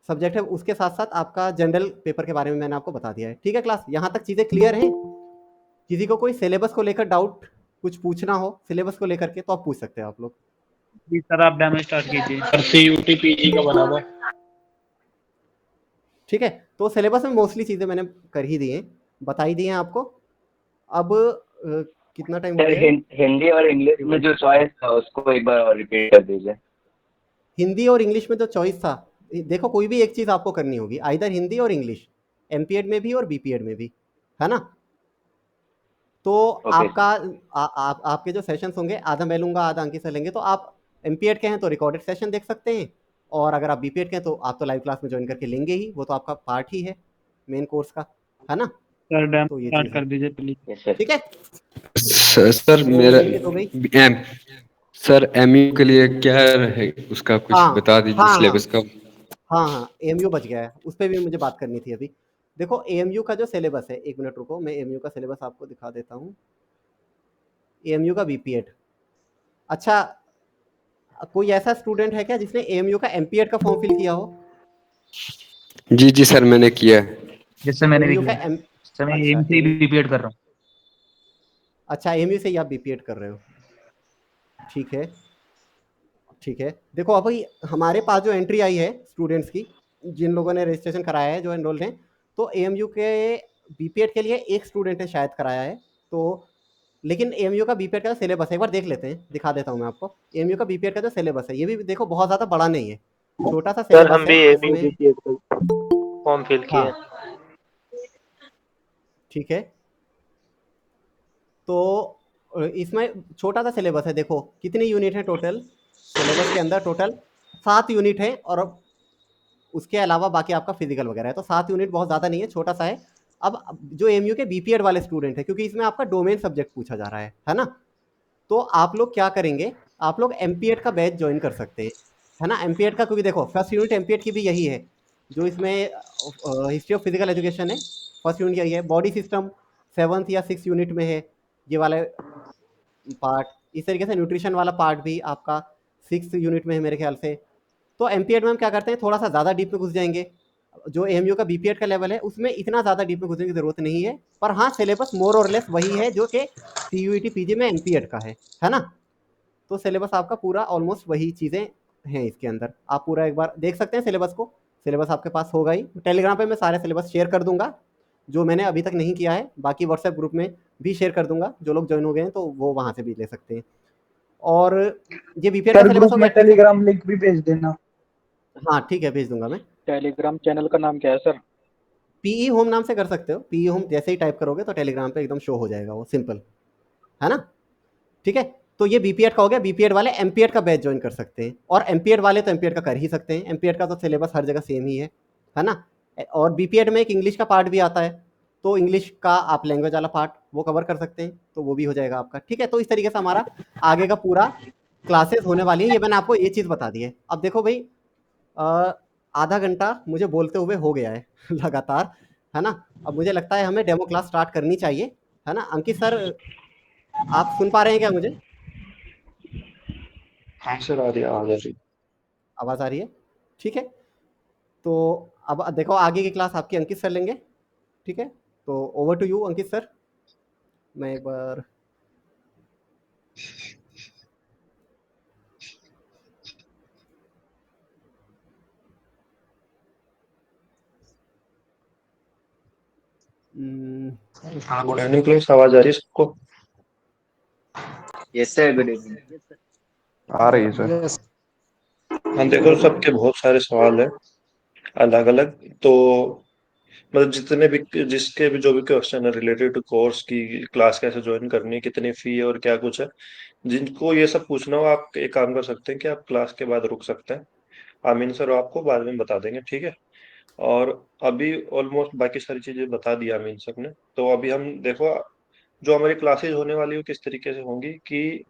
सब्जेक्ट है उसके साथ साथ आपका जनरल पेपर के बारे में मैंने आपको बता दिया है, ठीक है क्लास। यहाँ तक चीज़ें क्लियर हैं? किसी को कोई सिलेबस को लेकर डाउट, कुछ पूछना हो सिलेबस को लेकर के, तो आप पूछ सकते हो आप लोग। जी सर, आप डेमो स्टार्ट कीजिए। सर CUT PG का बना हुआ, ठीक है। तो सिलेबस में मोस्टली चीज़ें मैंने कर ही दी हैं, बता ही दी हैं आपको। अब कितना टाइम हो गया? हिंदी और इंग्लिश में जो चॉइस था उसको एक बार रिपीट कर दीजिए। हिंदी और इंग्लिश में जो चॉइस था, देखो कोई भी एक चीज़ आपको करनी होगी, आइदर हिंदी और इंग्लिश, MPEd में भी और BPEd में भी, है ना। तो आपका आपके जो सेशंस होंगे, आधा मैं लूँगा आधा अंकित से लेंगे। तो आप MPEd के हैं तो रिकॉर्डेड सेशन देख सकते हैं, और अगर आप BPEd के हैं तो आप तो लाइव क्लास में ज्वाइन करके लेंगे ही, वो तो आपका पार्ट ही है मेन कोर्स का, है ना। सर डेमो तो ये स्टार्ट कर दीजिए प्लीज। ठीक है सर मेरा सर MU के लिए क्या है उसका कुछ बता दीजिए सिलेबस का। हाँ AMU बच गया है, उस पर भी मुझे बात करनी थी अभी। देखो AMU का जो सिलेबस है, एक मिनट रुको, मैं AMU का सिलेबस आपको दिखा देता हूँ। AMU का BPEd, अच्छा कोई ऐसा स्टूडेंट है क्या जिसने AMU का MPEd का फॉर्म फिल किया हो? जी सर मैंने किया है। जिससे मैंने भी किया है। सर मैं AMU से BPEd कर रहा हूँ। अच्छा AMU से ही आप BPEd कर रहे हो, ठीक है ठीक है। देखो अभी हमारे पास जो एंट्री आई है स्टूडेंट्स की, जिन लोगों ने रजिस्ट्रेशन कराया है, जो एनरोल्ड हैं, तो AMU के BPEd के लिए एक स्टूडेंट ने शायद कराया है। तो लेकिन AMU का BPEd का सिलेबस है, एक बार देख लेते हैं, दिखा देता हूँ मैं आपको। AMU का BPEd का जो सिलेबस है, ये भी देखो बहुत ज़्यादा बड़ा नहीं है, छोटा सा सिलेबस है। हम भी AMU BPEd फॉर्म फिल किए। ठीक है, तो इसमें छोटा सा सिलेबस है। देखो कितनी यूनिट है टोटल सिलेबस के अंदर, टोटल 7 यूनिट है, और उसके अलावा बाकी आपका फिजिकल वगैरह है। तो 7 यूनिट बहुत ज़्यादा नहीं है, छोटा सा है। अब जो AMU के BPEd वाले स्टूडेंट है, क्योंकि इसमें आपका डोमेन सब्जेक्ट पूछा जा रहा है ना, तो आप लोग क्या करेंगे, आप लोग MPEd का बैच ज्वाइन कर सकते हैं, है ना। MPEd का, क्योंकि देखो फर्स्ट यूनिट MPEd की भी यही है, जो इसमें हिस्ट्री ऑफ फिजिकल एजुकेशन है, फर्स्ट यूनिट यही है। बॉडी सिस्टम 7th या 6th यूनिट में है ये वाला पार्ट। इस तरीके से न्यूट्रिशन वाला पार्ट भी आपका 6th यूनिट में है मेरे ख्याल से। तो एमपीएड में हम क्या करते हैं, थोड़ा सा ज़्यादा डीप में घुस जाएंगे। जो एएमयू का बीपीएड का लेवल है उसमें इतना ज़्यादा डीप में घुसने की ज़रूरत नहीं है, पर हाँ सिलेबस मोर और लेस वही है जो कि सीयूईटी पीजी में एमपीएड का है ना। तो सिलेबस आपका पूरा ऑलमोस्ट वही चीज़ें हैं इसके अंदर। आप पूरा एक बार देख सकते हैं सिलेबस को, सिलेबस आपके पास होगा ही। टेलीग्राम पे मैं सारे सिलेबस शेयर कर दूंगा जो मैंने अभी तक नहीं किया है, बाकी व्हाट्सएप ग्रुप में भी शेयर कर दूंगा। जो लोग ज्वाइन हो गए हैं तो वो वहाँ से भी ले सकते हैं। और ये बीपीएड का सिलेबस हो गया। टेलीग्राम लिंक भी भेज देना। हाँ ठीक है, भेज दूंगा मैं। टेलीग्राम चैनल का नाम क्या है सर? पीई होम नाम से कर सकते हो। पीई होम जैसे ही टाइप करोगे तो टेलीग्राम पे एकदम शो हो जाएगा, वो सिंपल है ना। ठीक है, तो ये बीपीएड का हो गया। बीपीएड वाले एमपीएड का बैच ज्वाइन कर सकते हैं, और एमपीएड वाले तो एमपीएड का कर ही सकते हैं। एमपीएड का तो सिलेबस हर जगह सेम ही है ना। और बीपीएड में एक इंग्लिश का पार्ट भी आता है, तो इंग्लिश का आप लैंग्वेज वाला पार्ट वो कवर कर सकते हैं, तो वो भी हो जाएगा आपका। ठीक है, तो इस तरीके से हमारा आगे का पूरा क्लासेस होने वाली है। ये मैंने आपको ये चीज़ बता दी है। अब देखो भाई, आधा घंटा मुझे बोलते हुए हो गया है लगातार, है ना। अब मुझे लगता है हमें डेमो क्लास स्टार्ट करनी चाहिए, है ना। अंकित सर, आप सुन पा रहे हैं क्या मुझे? हाँ सर, आ रही है। आवाज़ आ रही है? ठीक है, तो अब देखो आगे की क्लास आपकी अंकित सर लेंगे। ठीक है, तो over to you Ankit sir. मैं एक बार हाँ, गुड इवनिंग क्लास। आवाज आ रही है सबको? Yes sir, good evening. आ रही है सर। हाँ देखो, सबके बहुत सारे सवाल है अलग अलग। तो मतलब जितने भी जिसके भी जो भी क्वेश्चन है रिलेटेड टू कोर्स की, क्लास कैसे ज्वाइन करनी है, कितनी फी है और क्या कुछ है, जिनको ये सब पूछना हो आप एक काम कर सकते हैं कि आप क्लास के बाद रुक सकते हैं। आमीन सर आपको बाद में बता देंगे, ठीक है। और अभी ऑलमोस्ट बाकी सारी चीजें बता दी आमीन सर ने। तो अभी हम देखो जो हमारी क्लासेज होने वाली है किस तरीके से होंगी कि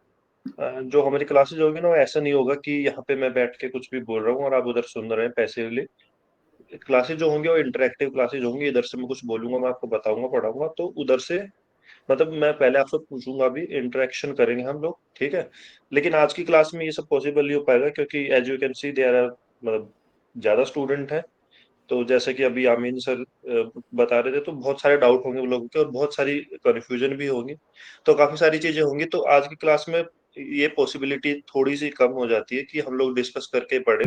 जो हमारी क्लासेज होगी ना, वो ऐसा नहीं होगा कि यहाँ पे मैं बैठ के कुछ भी बोल रहा हूँ और आप उधर सुन रहे हैं पैसिवली। क्लासेज जो होंगी वो इंटरेक्टिव क्लासेज होंगी। इधर से मैं कुछ बोलूंगा, मैं आपको बताऊंगा, पढ़ाऊंगा, तो उधर से मतलब मैं पहले आपसे पूछूंगा, अभी इंटरेक्शन करेंगे हम लोग, ठीक है। लेकिन आज की क्लास में ये सब पॉसिबल नहीं हो पाएगा क्योंकि as you can see there are मतलब ज्यादा स्टूडेंट हैं। तो जैसे कि अभी आमीन सर बता रहे थे, तो बहुत सारे डाउट होंगे उन लोगों के और बहुत सारी कन्फ्यूजन भी होगी। तो काफी सारी चीजें होंगी। तो आज की क्लास में ये पॉसिबिलिटी थोड़ी सी कम हो जाती है कि हम लोग डिस्कस करके पढ़े।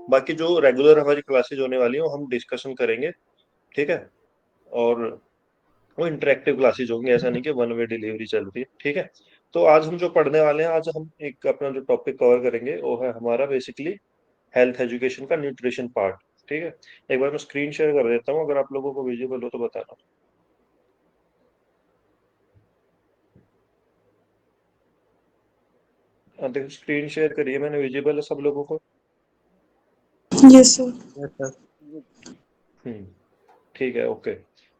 बाकी जो रेगुलर हमारी क्लासेज होने वाली है वो हम डिस्कशन करेंगे, ठीक है। और वो इंटरेक्टिव क्लासेज होंगी, ऐसा नहीं कि वन वे डिलीवरी चलती है, ठीक है। तो आज हम जो पढ़ने वाले हैं, आज हम एक अपना जो टॉपिक कवर करेंगे वो है हमारा बेसिकली हेल्थ एजुकेशन का न्यूट्रिशन पार्ट, ठीक है। एक बार मैं स्क्रीन शेयर कर देता हूँ, अगर आप लोगों को विजिबल हो तो बताना। देखो स्क्रीन शेयर करिए मैंने, विजिबल है सब लोगों को? Yes sir. ठीक है, ओके।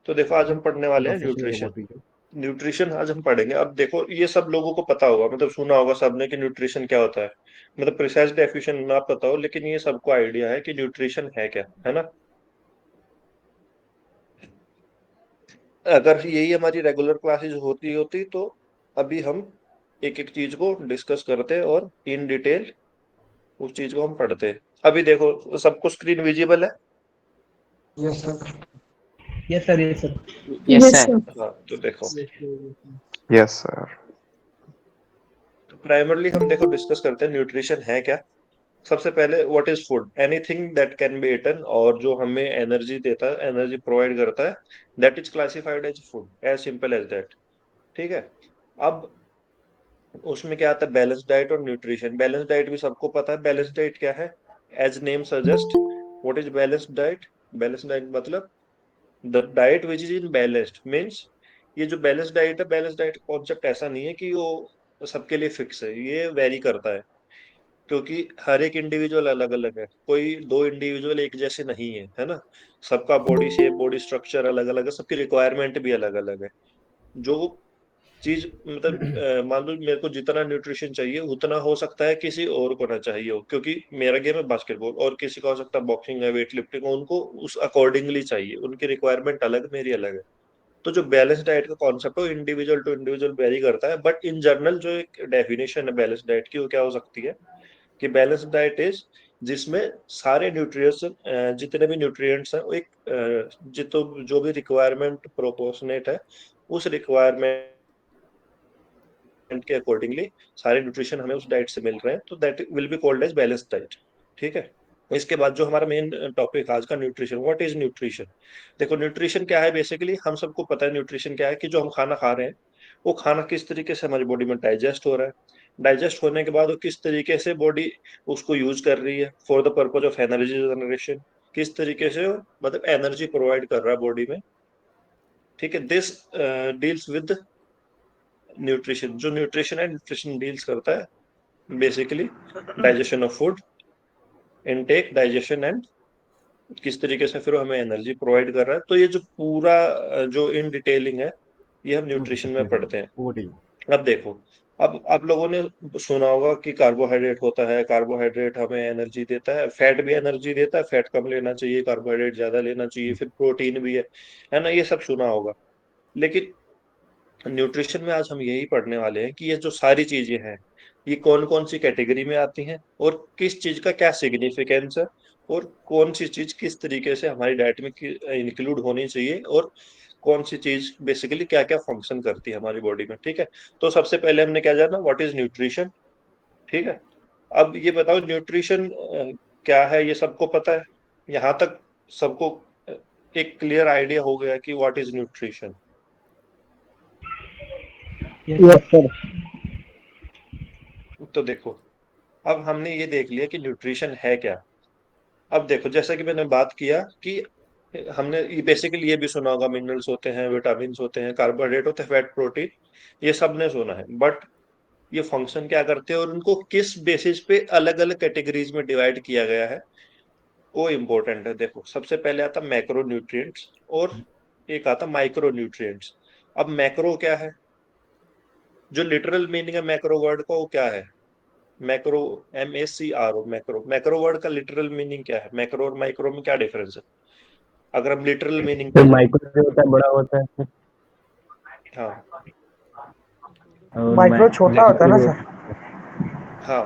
तो देखो आज हम पढ़ने वाले हैं न्यूट्रिशन। न्यूट्रिशन आज हम पढ़ेंगे। अब देखो ये सब लोगों को पता होगा, मतलब सुना होगा सबने कि न्यूट्रिशन क्या होता है। मतलब प्रिसाइज डेफिनेशन ना पता हो, लेकिन ये सबको आइडिया है कि न्यूट्रिशन है क्या, है ना। अगर यही हमारी रेगुलर क्लासेज होती होती तो अभी हम एक एक चीज को डिस्कस करते और इन डिटेल उस चीज को हम पढ़ते। अभी देखो सबको स्क्रीन विजिबल है? Yes sir. Yes sir. Yes sir. Yes sir. हाँ तो देखो, यस सर। तो प्राइमरली हम देखो डिस्कस करते हैं न्यूट्रिशन है क्या। सबसे पहले what is food? Anything that can be eaten और जो हमें एनर्जी देता है, एनर्जी प्रोवाइड करता है, that is classified as food, as simple as that, ठीक है। अब उसमें क्या आता है, बैलेंस डाइट और न्यूट्रिशन। बैलेंस डाइट भी सबको पता है। बैलेंस डाइट क्या है? As name suggest, what is balance diet? Balance diet मतलब the diet which is in balanced, means ये जो बैलेंस डाइट है, बैलेंस डाइट कॉन्सेप्ट ऐसा नहीं है कि वो सबके लिए फिक्स है, ये वेरी करता है क्योंकि हर एक इंडिविजुअल अलग अलग है। कोई दो इंडिविजुअल एक जैसे नहीं है ना। सबका बॉडी शेप, बॉडी स्ट्रक्चर अलग अलग है, सबकी रिक्वायरमेंट भी अलग अलग है। जो चीज मतलब मान लो मेरे को जितना न्यूट्रिशन चाहिए उतना हो सकता है किसी और को ना चाहिए हो, क्योंकि मेरा गेम है बास्केटबॉल और किसी का हो सकता है बॉक्सिंग है, वेट लिफ्टिंग, उनको उस अकॉर्डिंगली चाहिए, उनकी रिक्वायरमेंट अलग, मेरी अलग है। तो जो बैलेंस डाइट का कॉन्सेप्ट है इंडिविजुअल टू इंडिविजुअल वेरी करता है, बट इन जनरल जो एक डेफिनेशन है बैलेंस डाइट की वो क्या हो सकती है कि बैलेंस डाइट इज जिसमें सारे न्यूट्रिएंट्स, जितने भी न्यूट्रिएंट्स हैं वो एक जो भी रिक्वायरमेंट प्रोपोर्शनेट है उस रिक्वायरमेंट के अकॉर्डिंगली सारे न्यूट्रिशन हमें उस डाइट से मिल रहे हैं, तो that will be called as balance diet. ठीक है। इसके बाद जो हमारा मेन टॉपिक आज का न्यूट्रिशन, व्हाट इज न्यूट्रिशन। देखो न्यूट्रिशन क्या है, बेसिकली हम सबको पता है न्यूट्रिशन क्या है कि जो हम खाना खा रहे हैं वो खाना किस तरीके से हमारी बॉडी में डाइजेस्ट हो रहा है, डाइजेस्ट होने के बाद वो किस तरीके से बॉडी उसको यूज कर रही है for the purpose of energy generation, किस तरीके से मतलब एनर्जी प्रोवाइड कर रहा है बॉडी में। ठीक है। This deals with nutrition. जो न्यूट्रिशन है, न्यूट्रिशन डील्स करता है basically digestion of food, intake, digestion and किस तरीके से फिर हमें एनर्जी प्रोवाइड कर रहा है। तो ये जो पूरा जो इन डिटेलिंग है ये हम न्यूट्रिशन में पढ़ते हैं। अब देखो, अब आप लोगों ने सुना होगा कि कार्बोहाइड्रेट होता है, कार्बोहाइड्रेट हमें एनर्जी देता है, फैट भी एनर्जी देता है, फैट कम लेना चाहिए, कार्बोहाइड्रेट ज्यादा लेना चाहिए, फिर प्रोटीन भी है ना, ये सब सुना होगा। लेकिन न्यूट्रिशन में आज हम यही पढ़ने वाले हैं कि ये जो सारी चीजें हैं ये कौन कौन सी कैटेगरी में आती हैं और किस चीज का क्या सिग्निफिकेंस है और कौन सी चीज किस तरीके से हमारी डाइट में इंक्लूड होनी चाहिए और कौन सी चीज बेसिकली क्या क्या फंक्शन करती है हमारी बॉडी में। ठीक है। तो सबसे पहले हमने क्या जाना, व्हाट इज न्यूट्रिशन। ठीक है। अब ये बताओ न्यूट्रिशन क्या है, ये सबको पता है, यहाँ तक सबको एक क्लियर आइडिया हो गया कि what is nutrition. Yes sir. तो देखो, अब हमने ये देख लिया कि न्यूट्रिशन है क्या। अब देखो, जैसा कि मैंने बात किया कि हमने बेसिकली ये भी सुना होगा मिनरल्स होते हैं, विटामिन होते हैं, कार्बोहाइड्रेट होते हैं, फैट, प्रोटीन, ये सब ने सुना है, बट ये फंक्शन क्या करते हैं और उनको किस बेसिस पे अलग अलग कैटेगरीज में डिवाइड किया गया है वो इम्पोर्टेंट है। देखो, सबसे पहले आता मैक्रो न्यूट्रिएंट्स और एक आता माइक्रो न्यूट्रिएंट्स। अब मैक्रो क्या है, जो लिटरल मीनिंग है मैक्रो वर्ड का वो क्या है, macro, MACRO, macro. Macro word का लिटरल मीनिंग क्या है, मैक्रो और माइक्रो में क्या डिफरेंस है अगर हम लिटरल मीनिंग पे जाएं? माइक्रो जो होता है बड़ा होता है, हाँ माइक्रो छोटा होता है ना सर। हाँ,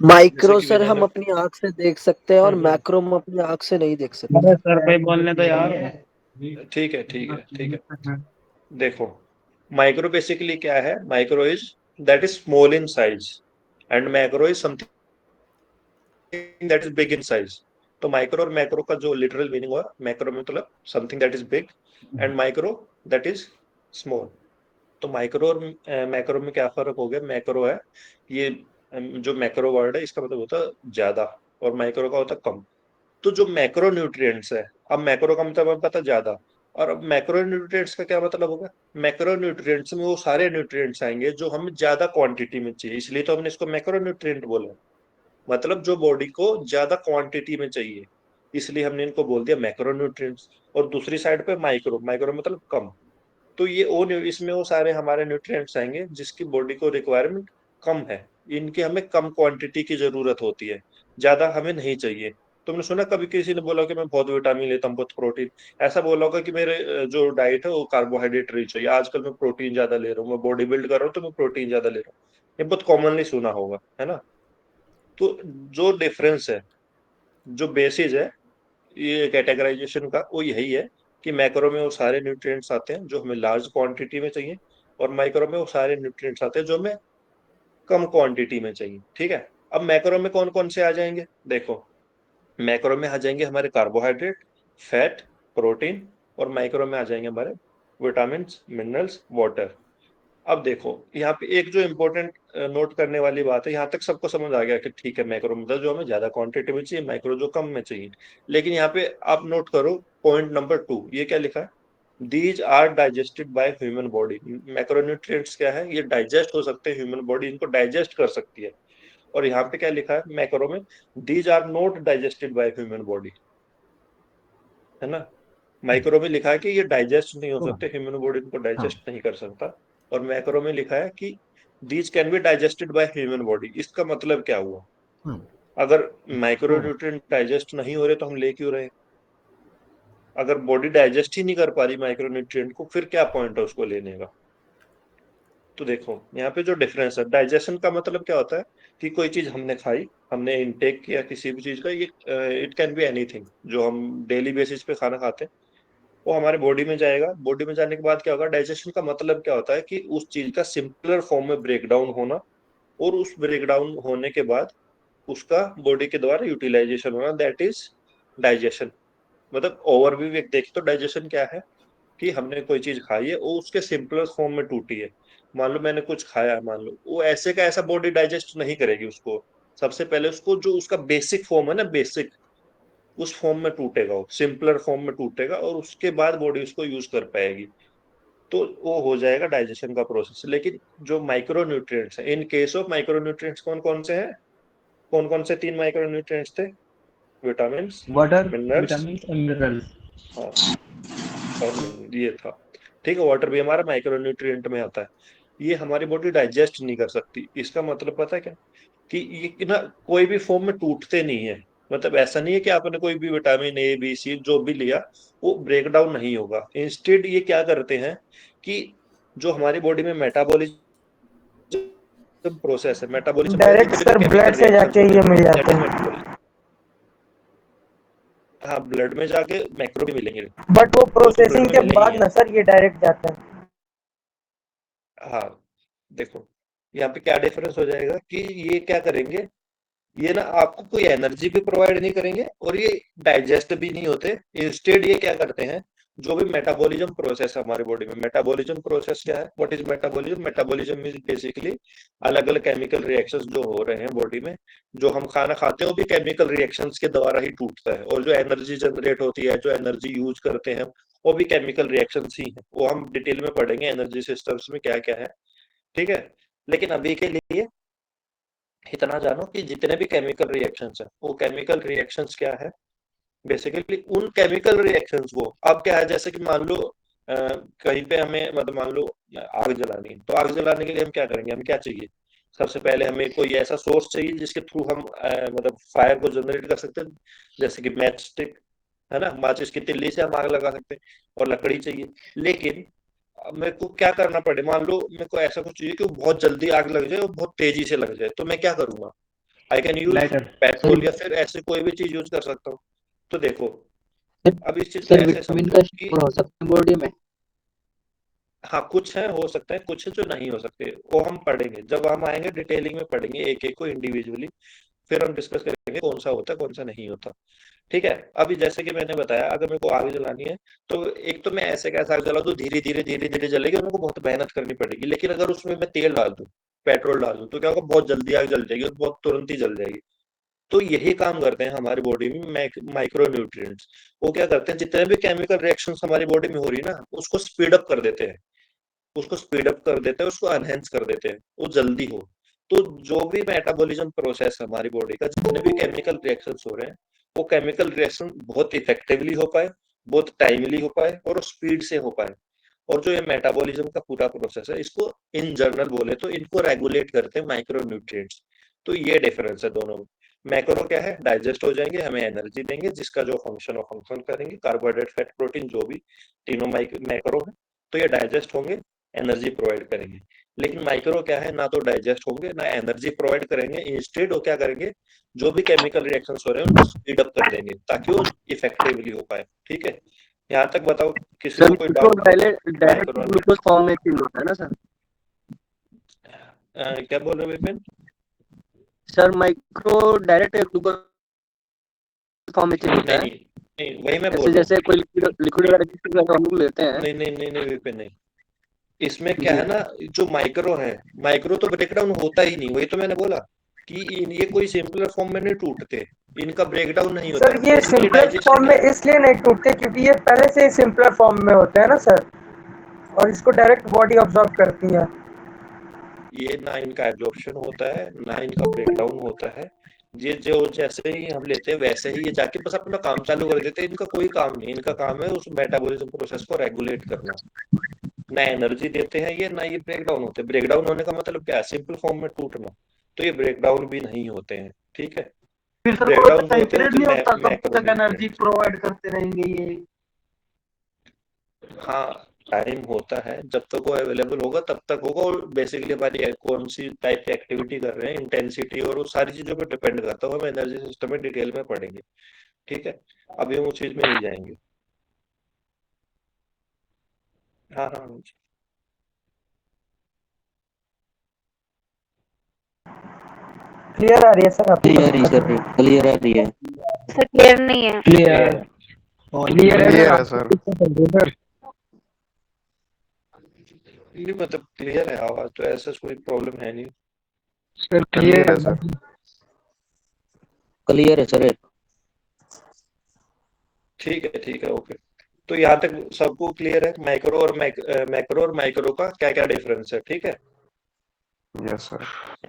माइक्रो जैसे कि सर हम मैंने अपनी आंख से देख सकते हैं और मैक्रो हम अपनी आंख से नहीं देख सकते। अरे सर भाई बोलने तो यार। ठीक है ठीक है ठीक है। देखो, माइक्रो बेसिकली क्या है, micro is that is small in size and macro is something that is big in size. तो माइक्रो और मैक्रो का जो लिटरल मीनिंग हुआ, मैक्रो में मतलब something that is big and micro that is small. तो माइक्रो और macro में क्या फर्क हो गया, मैक्रो है ये जो मैक्रो वर्ड है इसका मतलब होता है ज्यादा और माइक्रो का होता है कम। तो जो मैक्रो न्यूट्रिएंट्स है, अब मैक्रो का मतलब हमें पता ज्यादा, और अब मैक्रो न्यूट्रिएंट्स का क्या मतलब होगा, मैक्रो न्यूट्रिएंट्स में वो सारे न्यूट्रिएंट्स आएंगे जो हमें ज्यादा क्वांटिटी में चाहिए, इसलिए तो हमने इसको मैक्रो न्यूट्रिएंट बोला, मतलब जो बॉडी को ज्यादा क्वांटिटी में चाहिए, इसलिए हमने इनको बोल दिया मैक्रो न्यूट्रिएंट्स। और दूसरी साइड पे माइक्रो, माइक्रो मतलब कम। तो ये इसमें वो सारे हमारे न्यूट्रिएंट्स आएंगे जिसकी बॉडी को रिक्वायरमेंट कम है, इनकी हमें कम क्वांटिटी की जरूरत होती है, ज्यादा हमें नहीं चाहिए। तुमने सुना कभी किसी ने बोला कि मैं बहुत विटामिन लेता हूँ, बहुत प्रोटीन, ऐसा बोला होगा कि मेरे जो डाइट है वो कार्बोहाइड्रेट रिच है, या आजकल मैं प्रोटीन ज्यादा ले रहा हूँ, मैं बॉडी बिल्ड कर रहा हूँ तो मैं प्रोटीन ज्यादा ले रहा हूँ, ये बहुत कॉमनली सुना होगा, है ना। तो जो डिफरेंस है, जो बेसिस है ये कैटेगराइजेशन का, वो यही है कि मैक्रो में वो सारे न्यूट्रिएंट्स आते हैं जो हमें लार्ज क्वांटिटी में चाहिए और माइक्रो में वो सारे न्यूट्रिएंट्स आते हैं जो हमें कम क्वांटिटी में चाहिए। ठीक है। अब मैक्रो में कौन कौन से आ जाएंगे, देखो मैक्रो में आ जाएंगे हमारे कार्बोहाइड्रेट, फैट, प्रोटीन, और माइक्रो में आ जाएंगे हमारे विटामिन, मिनरल्स, वाटर। अब देखो यहाँ पे एक जो इम्पोर्टेंट नोट करने वाली बात है, यहाँ तक सबको समझ आ गया कि ठीक है मैक्रो मतलब जो हमें ज्यादा क्वांटिटी में चाहिए, माइक्रो जो कम में चाहिए। लेकिन यहाँ पे आप नोट करो पॉइंट नंबर 2, ये क्या लिखा है, these are digested by human body. Macronutrients क्या है, ये डाइजेस्ट हो सकते हैं, ह्यूमन बॉडी इनको डाइजेस्ट कर सकती है। और यहाँ पे क्या लिखा है मैक्रो में, these are not digested by human body, है ना। माइक्रो में लिखा है कि ये डाइजेस्ट नहीं हो सकते, ह्यूमन बॉडी इनको डाइजेस्ट नहीं कर सकता। और मैक्रो में लिखा है कि these can be digested by human body. इसका मतलब क्या हुआ? अगर माइक्रो न्यूट्रिएंट डाइजेस्ट नहीं हो रहे तो हम ले क्यों रहे? अगर बॉडी डाइजेस्ट ही नहीं कर पा रही माइक्रो न्यूट्रिएंट को, फिर क्या पॉइंट है उसको लेने का? तो देखो यहाँ पे जो डिफरेंस है, डाइजेशन का मतलब क्या होता है कि कोई चीज हमने खाई, हमने इनटेक किया किसी भी चीज का, ये इट कैन बी एनीथिंग, जो हम डेली बेसिस पे खाना खाते हैं वो हमारे बॉडी में जाएगा। बॉडी में जाने के बाद क्या होगा? डाइजेशन का मतलब क्या होता है कि उस चीज का सिंपलर फॉर्म में ब्रेक डाउन होना, और उस ब्रेक डाउन होने के बाद उसका बॉडी के द्वारा यूटिलाइजेशन होना, दैट इज डाइजेशन। मतलब ओवरव्यू एक देखें तो डाइजेशन क्या है कि हमने कोई चीज खाई है, वो उसके सिंपलर फॉर्म में टूटी है। मान लो मैंने कुछ खाया है, मान लो, वो ऐसे का ऐसा बॉडी डाइजेस्ट नहीं करेगी उसको। सबसे पहले उसको जो उसका बेसिक फॉर्म है ना, बेसिक, उस फॉर्म में टूटेगा, वो सिंपलर फॉर्म में टूटेगा, और उसके बाद बॉडी उसको यूज कर पाएगी, तो वो हो जाएगा डाइजेशन का प्रोसेस। लेकिन जो माइक्रो न्यूट्रिएंट्स है, in case of micro nutrients कौन कौन से हैं? कौन कौन से 3 माइक्रो न्यूट्रिएंट्स थे? विटामिन, वाटर, मिनरल्स, विटामिन और मिनरल्स। हाँ, और ये था, ठीक है। वाटर भी हमारा माइक्रो न्यूट्रिएंट में आता है। ये हमारी बॉडी डाइजेस्ट नहीं कर सकती। इसका मतलब पता है क्या? कि ये ना कोई भी फॉर्म में टूटते नहीं है। मतलब ऐसा नहीं है कि आपने कोई भी विटामिन ए बी सी जो भी लिया वो ब्रेक डाउन नहीं होगा। इंस्टेड ये क्या करते हैं कि जो हमारी बॉडी में मेटाबॉलिज्म प्रोसेस है, मेटाबॉलिज्म डायरेक्ट सर ब्लड से जाके ये मिल जाते हैं। हाँ, ब्लड में जाके मैक्रो भी मिलेंगे, बट वो प्रोसेसिंग के बाद ना सर ये डायरेक्ट जाता है। हाँ, देखो यहाँ पे क्या डिफरेंस हो जाएगा कि ये क्या करेंगे, ये ना आपको कोई एनर्जी भी प्रोवाइड नहीं करेंगे और ये डाइजेस्ट भी नहीं होते। इंस्टेड ये क्या करते हैं, जो भी मेटाबॉलिज्म प्रोसेस है हमारे बॉडी में, मेटाबॉलिज्म प्रोसेस क्या है? What is metabolism? Metabolism is basically अलग अलग केमिकल रिएक्शंस जो हो रहे हैं बॉडी में। जो हम खाना खाते हैं वो भी केमिकल रिएक्शंस के द्वारा ही टूटता है, और जो एनर्जी जनरेट होती है, जो एनर्जी यूज करते हैं, वो भी केमिकल रिएक्शंस ही है। वो हम डिटेल में पढ़ेंगे एनर्जी सिस्टम्स में क्या क्या है, ठीक है। लेकिन अभी के लिए इतना जानो कि जितने भी केमिकल रिएक्शंस है, वो केमिकल रिएक्शंस क्या है? बेसिकली उन केमिकल रिएक्शंस को, अब क्या है, जैसे कि मान लो कहीं पे हमें, मतलब मान लो आग जलानी है, तो आग जलाने के लिए हम क्या करेंगे? हमें क्या चाहिए? सबसे पहले हमें कोई ऐसा सोर्स चाहिए जिसके थ्रू हम मतलब फायर को जनरेट कर सकते हैं, जैसे कि मैच स्टिक है ना, माचिस की तिल्ली से हम आग लगा सकते हैं, और लकड़ी चाहिए। लेकिन मेरे को क्या करना पड़े, मान लो मेरे को ऐसा कुछ चाहिए कि वो बहुत जल्दी आग लग जाए और बहुत तेजी से लग जाए, तो मैं क्या करूंगा? आई कैन यूज पेट्रोल या फिर ऐसे कोई भी चीज यूज कर सकता हूँ। तो देखो अब इस चीज को ऐसे समझो कि हो सकते हैं बॉडी में। हाँ, कुछ है हो सकता है, कुछ है जो नहीं हो सकते, वो हम पढ़ेंगे जब हम आएंगे, डिटेलिंग में पढ़ेंगे एक एक को इंडिविजुअली, फिर हम डिस्कस करेंगे कौन सा होता है कौन सा नहीं होता, ठीक है। अभी जैसे कि मैंने बताया, अगर मेरे को आग जलानी है तो एक तो मैं ऐसे कैसे आग जला दूं, धीरे धीरे धीरे धीरे जलेगी और मेरे को बहुत मेहनत करनी पड़ेगी। लेकिन अगर उसमें मैं तेल डाल दूं, पेट्रोल डाल दूं, तो क्या होगा? बहुत जल्दी आग जल जाएगी और बहुत तुरंत ही जल जाएगी। तो यही काम करते हैं हमारी बॉडी में माइक्रो न्यूट्रिएंट्स। वो क्या करते हैं, जितने भी केमिकल रिएक्शंस हमारी बॉडी में हो रही है ना, उसको स्पीड अप कर देते हैं, उसको स्पीड अप कर देते हैं, उसको एनहेंस कर देते हैं, वो जल्दी हो। तो जो भी मेटाबॉलिज्म प्रोसेस है हमारी बॉडी का, जितने भी केमिकल रिएक्शंस हो रहे हैं, वो केमिकल रिएक्शन बहुत इफेक्टिवली हो पाए, बहुत टाइमली हो पाए और स्पीड से हो पाए। और जो ये मेटाबॉलिज्म का पूरा प्रोसेस है, इसको इन जनरल बोले तो इनको रेगुलेट करते हैं माइक्रो न्यूट्रिएंट्स। तो ये डिफरेंस है दोनों में। मैक्रो क्या है? डाइजेस्ट हो जाएंगे, हमें एनर्जी देंगे, जिसका जो फंक्शन हो फंक्शन करेंगे, कार्बोहाइड्रेट फैट प्रोटीन जो भी, तीनों मैक्रो है, तो ये डाइजेस्ट होंगे, एनर्जी प्रोवाइड करेंगे। लेकिन माइक्रो क्या है? ना तो डाइजेस्ट होंगे ना एनर्जी प्रोवाइड करेंगे, इंस्टेड वो क्या करेंगे, जो भी केमिकल रिएक्शंस हो रहे हैं उनको स्पीड अप कर देंगे ताकि वो इफेक्टिवली हो पाए, ठीक है। यहाँ तक बताओ किसी को कोई डाउट? डायरेक्ट ग्लूकोज फॉर्म में फील होता है ना सर? क्या बोल रहे हो Vipin? Sir micro direct glucose form में फील होता है? नहीं, वही मैं बोल रहा हूँ, जैसे कोई लिक्विड वगैरह हम लोग लेते हैं। नहीं विपिन, नहीं। इसमें क्या है ना, जो माइक्रो है, माइक्रो तो ब्रेकडाउन होता ही नहीं। वही तो मैंने बोला कि ये कोई सिंपलर फॉर्म में नहीं टूटते, इनका ब्रेकडाउन नहीं होता। सर ये सिंपलर फॉर्म में इसलिए नहीं टूटते क्योंकि ये पहले से ही सिंपलर फॉर्म में होते हैं ना सर, और इसको डायरेक्ट बॉडी ऑब्जॉर्व करती है। ये ना इनका एब्जॉर्प्शन होता है ना इनका ब्रेकडाउन होता है। ये जो जैसे ही हम लेते हैं वैसे ही ये जाके बस अपना काम चालू कर देते हैं। इनका कोई काम नहीं, इनका काम है उस मेटाबॉलिज्म प्रोसेस को रेगुलेट करना। ना एनर्जी देते हैं ये, ना ये ब्रेक डाउन होते हैं। ब्रेक डाउन होने का मतलब क्या है? सिंपल फॉर्म में टूटना। तो ये ब्रेक डाउन भी नहीं होते हैं, ठीक है। फिर सर ब्रेक कोई डाउन जो टाइम होते हैं पीरियड नहीं होता कब मैक्रो तक एनर्जी प्रोवाइड करते रहेंगे ये? हाँ, टाइम होता है, जब तक वो अवेलेबल होगा तब तक होगा। और बेसिकली हमारी कौन सी टाइप की एक्टिविटी कर रहे हैं, इंटेंसिटी और वो सारी चीजों पर डिपेंड करता है। हम एनर्जी सिस्टम में डिटेल में पढ़ेंगे, ठीक है। अभी हम उस चीज में नहीं जाएंगे। हाँ हाँ क्लियर आ रही है सर आपकी? क्लियर है सर, क्लियर आ रही है सर क्लियर नहीं है। क्लियर है सर। नहीं, मतलब क्लियर है आवाज, तो ऐसा कोई प्रॉब्लम है नहीं। सर क्लियर है सर। क्लियर है सर। ठीक है, ओके। तो यहाँ तक सबको क्लियर है मैक्रो और माइक्रो का क्या क्या डिफरेंस है, ठीक है। Yes sir.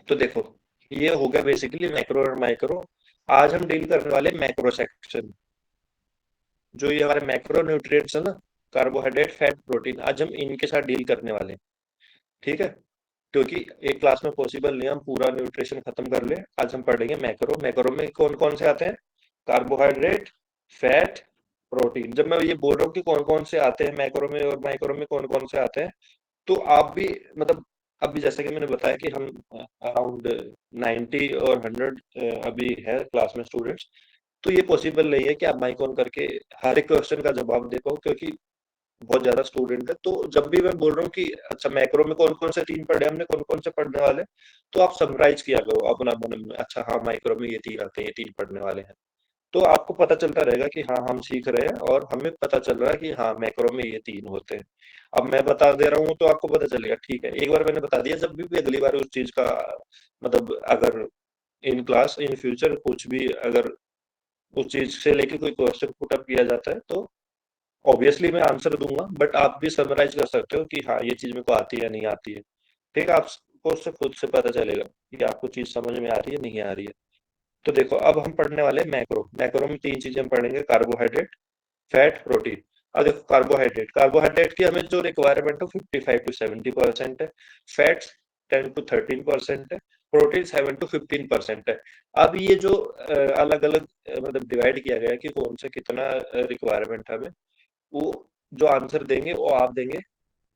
तो देखो, ये हो गया बेसिकली मैक्रो और माइक्रो। आज हम डील करने वाले मैक्रो सेक्शन। जो ये हमारे मैक्रो न्यूट्रिएंट्स है ना, कार्बोहाइड्रेट, फैट, प्रोटीन, आज हम इनके साथ डील करने वाले हैं, ठीक है। क्योंकि एक क्लास में पॉसिबल नहीं हम पूरा न्यूट्रिशन खत्म कर ले। आज हम पढ़ेंगे मैक्रो। मैक्रो में कौन कौन से आते हैं? Carbohydrate, fat, protein. जब मैं ये बोल रहा हूँ कि कौन कौन से आते हैं मैक्रो में और माइक्रो में कौन कौन से आते हैं, तो आप भी मतलब अभी जैसे कि मैंने बताया कि हम अराउंड 90 और 100 अभी है क्लास में स्टूडेंट्स। तो ये पॉसिबल नहीं है कि आप माइक ऑन करके हर एक क्वेश्चन का जवाब दे पाओ, क्योंकि बहुत ज्यादा स्टूडेंट है। तो जब भी मैं बोल रहा हूँ कि अच्छा मैक्रो में कौन कौन से 3 पढ़े हमने, कौन कौन से पढ़ने वाले, तो आप समराइज किया करो अपना मन में। अच्छा हाँ, माइक्रो में ये 3 आते हैं, ये 3 पढ़ने वाले हैं। तो आपको पता चलता रहेगा कि हाँ हम सीख रहे हैं और हमें पता चल रहा है कि हाँ मैक्रो में ये 3 होते हैं। अब मैं बता दे रहा हूँ तो आपको पता चलेगा, ठीक है। एक बार मैंने बता दिया, जब भी अगली बार उस चीज का मतलब अगर इन क्लास इन फ्यूचर कुछ भी अगर उस चीज से लेके कोई क्वेश्चन पुट अप किया जाता है तो ऑब्वियसली मैं आंसर दूंगा, बट आप भी समराइज कर सकते हो कि हाँ ये चीज मेरे को आती है या नहीं आती है, ठीक है। आपको उससे खुद से पता चलेगा कि आपको चीज समझ में आ रही है नहीं आ रही है। तो देखो, अब हम पढ़ने वाले हैं मैक्रो। मैक्रो में 3 चीजें हम पढ़ेंगे, कार्बोहाइड्रेट, फैट, प्रोटीन। अब देखो, कार्बोहाइड्रेट की हमें जो रिक्वायरमेंट है 55 to 70% है। फैट्स 10 to 13% है। प्रोटीन 7 to 15% है। अब ये जो अलग अलग मतलब डिवाइड किया गया है कि कौन से कितना रिक्वायरमेंट है हमें, वो जो आंसर देंगे वो आप देंगे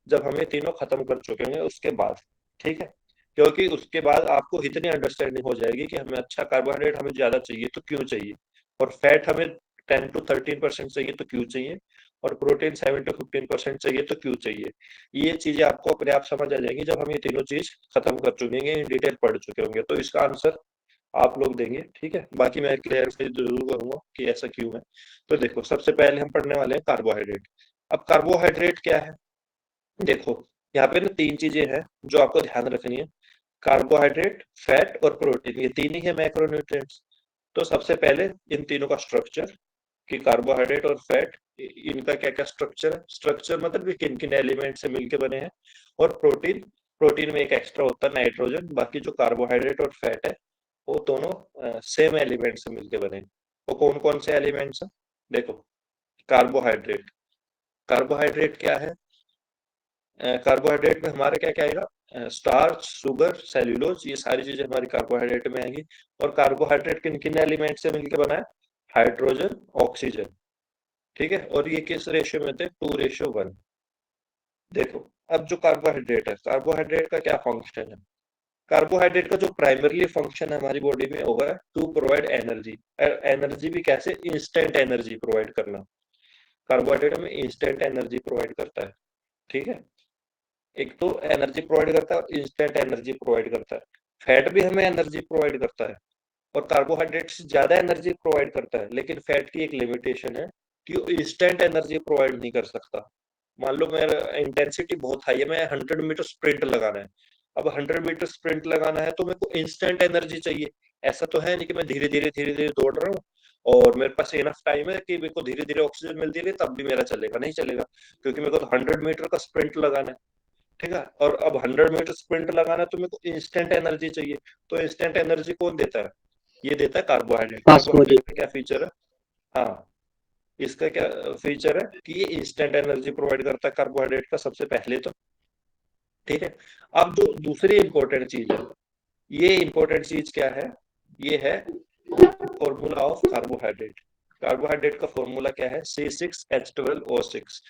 जब हम ये तीनों खत्म कर चुके होंगे उसके बाद, ठीक है। क्योंकि उसके बाद आपको इतनी अंडरस्टैंडिंग हो जाएगी कि हमें अच्छा कार्बोहाइड्रेट हमें ज्यादा चाहिए तो क्यों चाहिए, और फैट हमें 10 to 13% चाहिए तो क्यों चाहिए, और प्रोटीन 7 to 15% चाहिए तो क्यों चाहिए। ये चीजें आपको अपने आप समझ आ जाएंगी जब हम ये तीनों चीज खत्म कर चुके होंगे, इन डिटेल पढ़ चुके होंगे। तो इसका आंसर आप लोग देंगे, ठीक है। बाकी मैं क्लियरिफाई जरूर करूंगा कि ऐसा क्यों है। तो देखो, सबसे पहले हम पढ़ने वाले हैं कार्बोहाइड्रेट। अब कार्बोहाइड्रेट क्या है? देखो, यहाँ पे ना 3 चीजें हैं जो आपको ध्यान रखनी है। कार्बोहाइड्रेट, फैट और प्रोटीन, ये 3 ही है मैक्रोन्यूट्रिएंट्स। तो सबसे पहले इन तीनों का स्ट्रक्चर, कि कार्बोहाइड्रेट और फैट इनका क्या क्या स्ट्रक्चर है। स्ट्रक्चर मतलब ये किन किन एलिमेंट से मिलके बने हैं। और प्रोटीन में एक एक्स्ट्रा होता है नाइट्रोजन। बाकी जो कार्बोहाइड्रेट और फैट है वो दोनों सेम एलिमेंट से मिलके बने हैं। वो कौन कौन से एलिमेंट्स हैं? देखो, कार्बोहाइड्रेट कार्बोहाइड्रेट क्या है? कार्बोहाइड्रेट में हमारा क्या क्या आएगा? स्टार्च, शुगर, सेल्यूलोज, ये सारी चीजें हमारी कार्बोहाइड्रेट में आएंगी। और कार्बोहाइड्रेट किन किन एलिमेंट से मिलकर बना है? हाइड्रोजन, ऑक्सीजन, ठीक है। और ये किस रेशियो में थे? 2:1। देखो, अब जो कार्बोहाइड्रेट का क्या फंक्शन है? कार्बोहाइड्रेट का जो प्राइमरली फंक्शन है हमारी बॉडी में होगा टू प्रोवाइड एनर्जी। एनर्जी भी कैसे? इंस्टेंट एनर्जी प्रोवाइड करना। कार्बोहाइड्रेट हमें इंस्टेंट एनर्जी प्रोवाइड करता है, ठीक है। एक तो एनर्जी प्रोवाइड करता है और इंस्टेंट एनर्जी प्रोवाइड करता है। फैट भी हमें एनर्जी प्रोवाइड करता है और कार्बोहाइड्रेट से ज्यादा एनर्जी प्रोवाइड करता है, लेकिन फैट की एक लिमिटेशन है कि वो इंस्टेंट एनर्जी प्रोवाइड नहीं कर सकता। मान लो मेरा इंटेंसिटी बहुत हाई है, मैं 100 मीटर स्प्रिंट लगाना है। अब 100 मीटर स्प्रिंट लगाना है तो मेरे को इंस्टेंट एनर्जी चाहिए। ऐसा तो है नहीं कि मैं धीरे धीरे दौड़ रहा हूँ और मेरे पास इनफ टाइम है कि मेरे को धीरे धीरे ऑक्सीजन मिलती रही तब भी मेरा चलेगा, नहीं चलेगा। क्योंकि मेरे को 100 मीटर का स्प्रिंट लगाना है, ठीक है। और अब 100 मीटर स्प्रिंट लगाना है तो मेरे को इंस्टेंट एनर्जी चाहिए। तो इंस्टेंट एनर्जी कौन देता है? ये देता है कार्बोहाइड्रेट। कार्बोहाइड्रेट का क्या फीचर है? हाँ, इसका क्या फीचर है कि ये इंस्टेंट एनर्जी प्रोवाइड करता है कार्बोहाइड्रेट का सबसे पहले तो, ठीक है। अब जो दूसरी इंपॉर्टेंट चीज है, ये इंपॉर्टेंट चीज क्या है, ये है फॉर्मूला ऑफ कार्बोहाइड्रेट। कार्बोहाइड्रेट का फॉर्मूला क्या है, C6H12O6,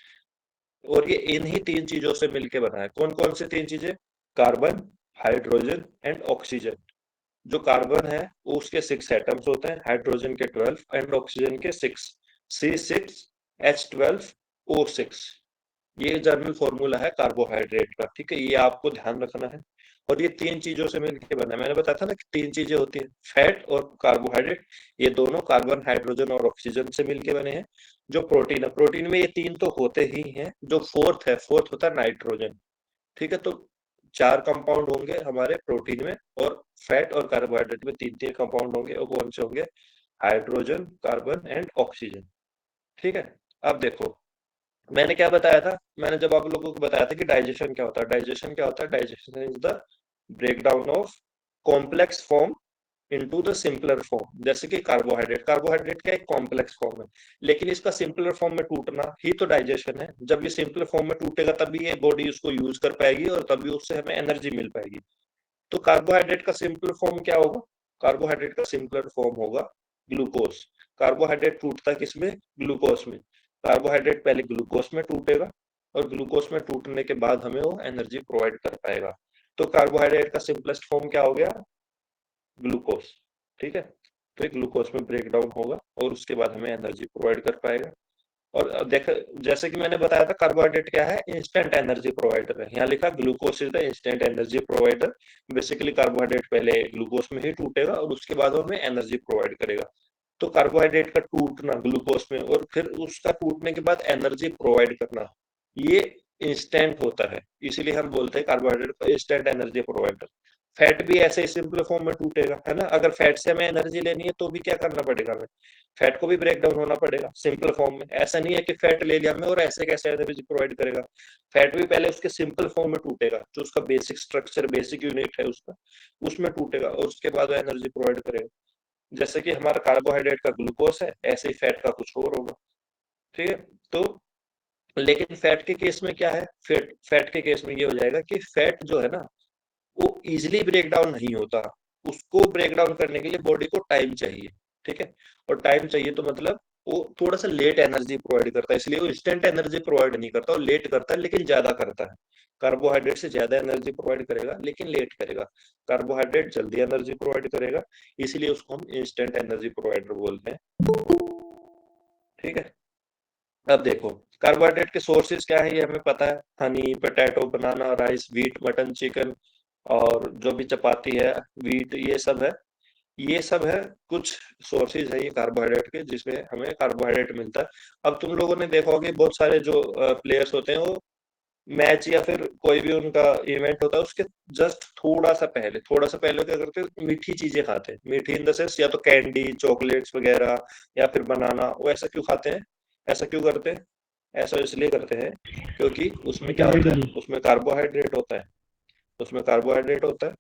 और ये इन्हीं तीन चीजों से मिलके बना है। कौन कौन से तीन चीजें, कार्बन, हाइड्रोजन एंड ऑक्सीजन। जो कार्बन है उसके 6 एटम्स होते हैं, हाइड्रोजन के 12 एंड ऑक्सीजन के 6, C6H12O6। ये जनरल फॉर्मूला है कार्बोहाइड्रेट का, ठीक है, ये आपको ध्यान रखना है। और ये तीन चीजों से मिलकर बना है। मैंने बताया था ना कि तीन चीजें होती है, फैट और कार्बोहाइड्रेट, ये दोनों कार्बन, हाइड्रोजन और ऑक्सीजन से मिलके बने हैं। जो प्रोटीन है, प्रोटीन में ये तीन तो होते ही हैं, जो फोर्थ है, फोर्थ होता है नाइट्रोजन, ठीक है। तो 4 कंपाउंड होंगे हमारे प्रोटीन में, और फैट और कार्बोहाइड्रेट में 3 कंपाउंड होंगे, और कौन से होंगे, हाइड्रोजन, कार्बन एंड ऑक्सीजन, ठीक है। अब देखो मैंने क्या बताया था, मैंने जब आप लोगों को बताया था कि डाइजेशन क्या होता है, डाइजेशन क्या होता है, digestion is the breakdown of complex form into the simpler form. जैसे कि कार्बोहाइड्रेट, कार्बोहाइड्रेट का एक कॉम्प्लेक्स फॉर्म है, लेकिन इसका सिंपलर फॉर्म में टूटना ही तो डाइजेशन है। जब ये सिंपलर फॉर्म में टूटेगा तभी ये बॉडी उसको यूज कर पाएगी, और तभी उससे हमें एनर्जी मिल पाएगी। तो कार्बोहाइड्रेट का सिंपलर फॉर्म क्या होगा, कार्बोहाइड्रेट का सिंपलर फॉर्म होगा ग्लूकोज। कार्बोहाइड्रेट टूटता किसमें, ग्लूकोज में। कार्बोहाइड्रेट पहले ग्लूकोज में टूटेगा, और ग्लूकोज में टूटने के बाद हमें वो एनर्जी प्रोवाइड कर पाएगा। तो कार्बोहाइड्रेट का सिंपलेस्ट फॉर्म क्या हो गया, ग्लूकोज, ठीक है। तो ग्लूकोज में ब्रेक डाउन होगा और उसके बाद हमें एनर्जी प्रोवाइड कर पाएगा। और देख, जैसे कि मैंने बताया था कार्बोहाइड्रेट क्या है, इंस्टेंट एनर्जी प्रोवाइडर है। यहाँ लिखा glucose is the instant energy provider. Basically carbohydrate पहले ग्लूकोज में ही टूटेगा और उसके बाद हमें एनर्जी प्रोवाइड करेगा। तो कार्बोहाइड्रेट का टूटना ग्लूकोज में और फिर उसका टूटने के बाद एनर्जी प्रोवाइड करना, ये इंस्टेंट होता है, इसीलिए हम बोलते हैं कार्बोहाइड्रेट को इंस्टेंट एनर्जी प्रोवाइडर। फैट भी ऐसे ही सिंपल फॉर्म में टूटेगा, है ना। अगर फैट से हमें एनर्जी लेनी है तो भी क्या करना पड़ेगा, हमें फैट को भी ब्रेक डाउन होना पड़ेगा सिंपल फॉर्म में। ऐसा नहीं है कि फैट ले लिया हमें और ऐसे कैसे एनर्जी प्रोवाइड करेगा। फैट भी पहले उसके सिंपल फॉर्म में टूटेगा, जो उसका बेसिक स्ट्रक्चर, बेसिक यूनिट है उसका, उसमें टूटेगा और उसके बाद वो एनर्जी प्रोवाइड करेगा। जैसे कि हमारा कार्बोहाइड्रेट का ग्लूकोज है, ऐसे ही फैट का कुछ और होगा, ठीक है। तो लेकिन फैट के केस में क्या है, फैट के केस में ये हो जाएगा कि फैट जो है ना वो इजिली ब्रेक डाउन नहीं होता, उसको ब्रेक डाउन करने के लिए बॉडी को टाइम चाहिए, ठीक है। और टाइम चाहिए तो मतलब वो थोड़ा सा लेट एनर्जी प्रोवाइड करता है, इसलिए वो इंस्टेंट एनर्जी प्रोवाइड नहीं करता, वो लेट करता है लेकिन ज्यादा करता है। कार्बोहाइड्रेट से ज्यादा एनर्जी प्रोवाइड करेगा लेकिन लेट करेगा, कार्बोहाइड्रेट जल्दी एनर्जी प्रोवाइड करेगा, इसीलिए उसको हम इंस्टेंट एनर्जी प्रोवाइडर बोलते हैं, ठीक है। अब देखो कार्बोहाइड्रेट के सोर्सेज क्या है, ये हमें पता है, हनी, पोटैटो, बनाना, राइस, व्हीट, मटन, चिकन, और जो भी चपाती है, व्हीट, ये सब है, ये सब है कुछ सोर्सेज है ये कार्बोहाइड्रेट के, जिसमें हमें कार्बोहाइड्रेट मिलता है। अब तुम लोगों ने देखा होगा बहुत सारे जो प्लेयर्स होते हैं वो मैच या फिर कोई भी उनका इवेंट होता है उसके जस्ट थोड़ा सा पहले क्या करते हैं, मीठी चीजें खाते हैं। मीठी इन द सेंस या तो कैंडी, चॉकलेट्स वगैरह, या फिर बनाना। वो ऐसा क्यों खाते हैं, ऐसा क्यों करते हैं, ऐसा इसलिए करते हैं क्योंकि उसमें क्या होता है, उसमें कार्बोहाइड्रेट होता है, उसमें कार्बोहाइड्रेट होता है।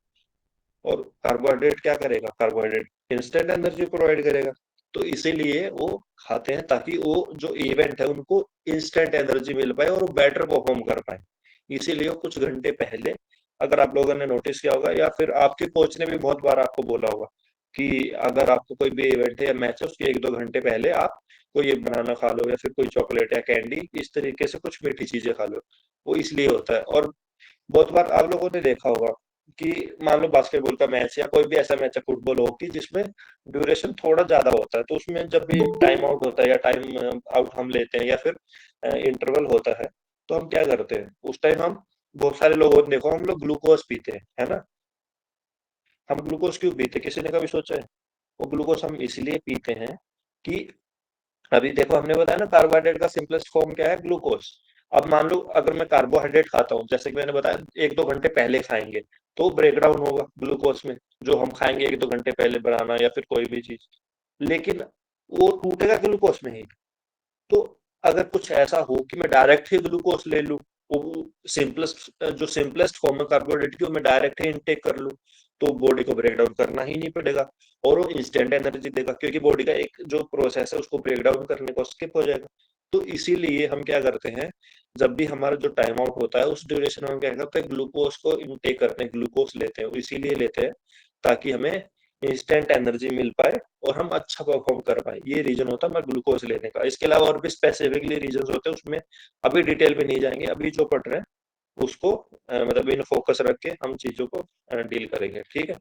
और कार्बोहाइड्रेट क्या करेगा, कार्बोहाइड्रेट इंस्टेंट एनर्जी प्रोवाइड करेगा। तो इसीलिए वो खाते हैं ताकि वो जो इवेंट है उनको इंस्टेंट एनर्जी मिल पाए और वो बेटर परफॉर्म कर पाए। इसीलिए वो कुछ घंटे पहले, अगर आप लोगों ने नोटिस किया होगा या फिर आपके कोच ने भी बहुत बार आपको बोला होगा कि अगर आपको कोई भी इवेंट है या मैच है उसके 1-2 घंटे पहले आप कोई ये बनाना खा लो या फिर कोई चॉकलेट या कैंडी, इस तरीके से कुछ मीठी चीजें खा लो। वो इसलिए होता है। और बहुत बार आप लोगों ने देखा होगा कि मान लो बास्केटबॉल का मैच या कोई भी ऐसा मैच है, फुटबॉल हॉकी, जिसमें ड्यूरेशन थोड़ा ज्यादा होता है, तो उसमें जब भी टाइम आउट होता है या टाइम आउट हम लेते हैं या फिर इंटरवल होता है, तो हम क्या करते हैं उस टाइम, हम बहुत सारे लोगों ने देखो हम लोग ग्लूकोज पीते हैं, है ना। हम ग्लूकोज क्यों पीते, किसी ने कभी सोचा है। वो ग्लूकोज हम इसलिए पीते हैं कि अभी देखो हमने बताया ना कार्बोहाइड्रेट का सिंपलेस्ट फॉर्म क्या है, ग्लूकोज। अब मान लो अगर मैं कार्बोहाइड्रेट खाता हूँ, जैसे कि मैंने बताया 1-2 घंटे पहले खाएंगे तो ब्रेक डाउन होगा ग्लूकोज में, जो हम खाएंगे 1-2 घंटे पहले, बनाना या फिर कोई भी चीज, लेकिन वो टूटेगा ग्लूकोज में ही। तो अगर कुछ ऐसा हो कि मैं डायरेक्ट ही ग्लूकोज ले लूं, वो सिंपलेस्ट फॉर्म है कार्बोहाइड्रेट की, मैं डायरेक्ट ही इनटेक कर लूं, तो बॉडी को ब्रेक डाउन करना ही नहीं पड़ेगा और वो इंस्टेंट एनर्जी देगा, क्योंकि बॉडी का एक जो प्रोसेस है उसको ब्रेक डाउन करने को स्किप हो जाएगा। तो इसीलिए हम क्या करते हैं, जब भी हमारा जो टाइम आउट होता है उस ड्यूरेशन में हम क्या करते हैं, ग्लूकोज को इनटेक करते हैं, ग्लूकोज लेते हैं। इसीलिए लेते हैं ताकि हमें इंस्टेंट एनर्जी मिल पाए और हम अच्छा परफॉर्म कर पाए। ये रीजन होता है हमारा ग्लूकोज लेने का। इसके अलावा और भी स्पेसिफिकली रीजन होते हैं, उसमें अभी डिटेल में नहीं जाएंगे। अभी जो पढ़ रहे हैं उसको मतलब इन फोकस रख के हम चीजों को डील करेंगे, ठीक है।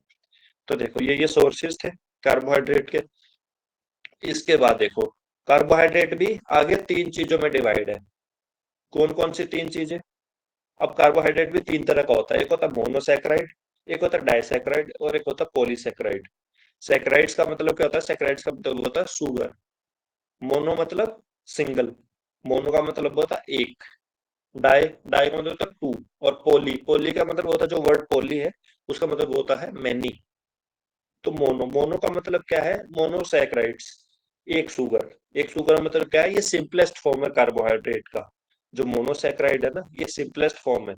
तो देखो ये सोर्सेज थे कार्बोहाइड्रेट के। इसके बाद देखो कार्बोहाइड्रेट भी आगे 3 चीजों में डिवाइड है। कौन कौन सी 3 चीजें? अब कार्बोहाइड्रेट भी 3 तरह का होता है, एक होता है मोनोसैकेराइड, एक होता है डाइसैकेराइड और एक होता है पॉलीसैकेराइड। सैकेराइड्स का मतलब क्या होता है? सैकेराइड्स का मतलब होता है शुगर। मोनो मतलब सिंगल, मोनो का मतलब होता है एक, डाई का मतलब होता है 2 और पोली का मतलब होता है, जो वर्ड पोली है उसका मतलब होता है मैनी। तो मोनो का मतलब क्या है? मोनोसैकेराइड्स, एक शुगर मतलब क्या है? ये सिंपलेस्ट फॉर्म है कार्बोहाइड्रेट का। जो मोनोसैकेराइड है ना, ये सिंपलेस्ट फॉर्म है।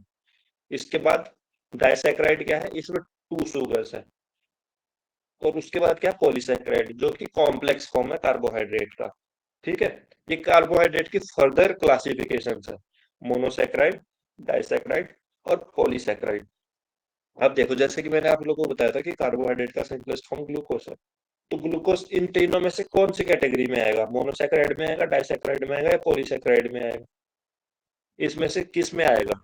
इसके बाद डाइसैकेराइड क्या है? इसमें 2 शुगर्स है। और उसके बाद क्या? पॉलीसैकेराइड, जो कि कॉम्प्लेक्स फॉर्म है कार्बोहाइड्रेट का, ठीक है। ये कार्बोहाइड्रेट की फर्दर क्लासिफिकेशन है, मोनोसैकेराइड, डाइसैकेराइड और पॉलीसैकेराइड। अब देखो जैसे कि मैंने आप लोगों को बताया था कि कार्बोहाइड्रेट का सिंपलेस्ट फॉर्म ग्लूकोज है। तो ग्लूकोज इन तीनों में से कौन सी कैटेगरी में आएगा? मोनोसैकेराइड में आएगा, डाइसैकेराइड में आएगा या पॉलीसैकेराइड में आएगा? इसमें से किस में आएगा?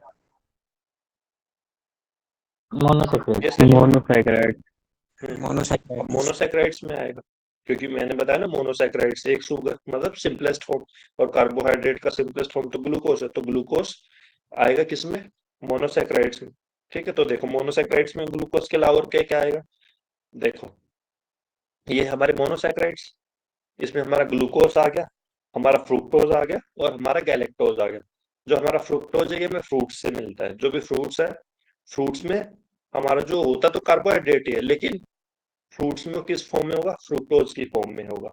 मोनोसैकेराइड्स में आएगा, क्योंकि मैंने बताया ना मोनोसैकेराइड्स एक शुगर मतलब सिंपलेस्ट फॉर्म, और कार्बोहाइड्रेट का सिंपलेस्ट फॉर्म तो ग्लूकोज है। तो ग्लूकोज आएगा किसमें? मोनोसैकेराइड्स में, ठीक है। तो देखो मोनोसैकेराइड्स में ग्लूकोज के अलावा और क्या क्या आएगा? देखो ये हमारे मोनोसैकेराइड्स, इसमें हमारा ग्लूकोज आ गया, हमारा फ्रुक्टोज आ गया और हमारा गैलेक्टोज आ गया। जो हमारा फ्रुक्टोज है ये हमें फ्रूट्स से मिलता है। जो भी फ्रूट्स है, फ्रूट्स में हमारा जो होता तो कार्बोहाइड्रेट ही है, लेकिन फ्रूट्स में किस फॉर्म में होगा? फ्रुक्टोज की फॉर्म में होगा,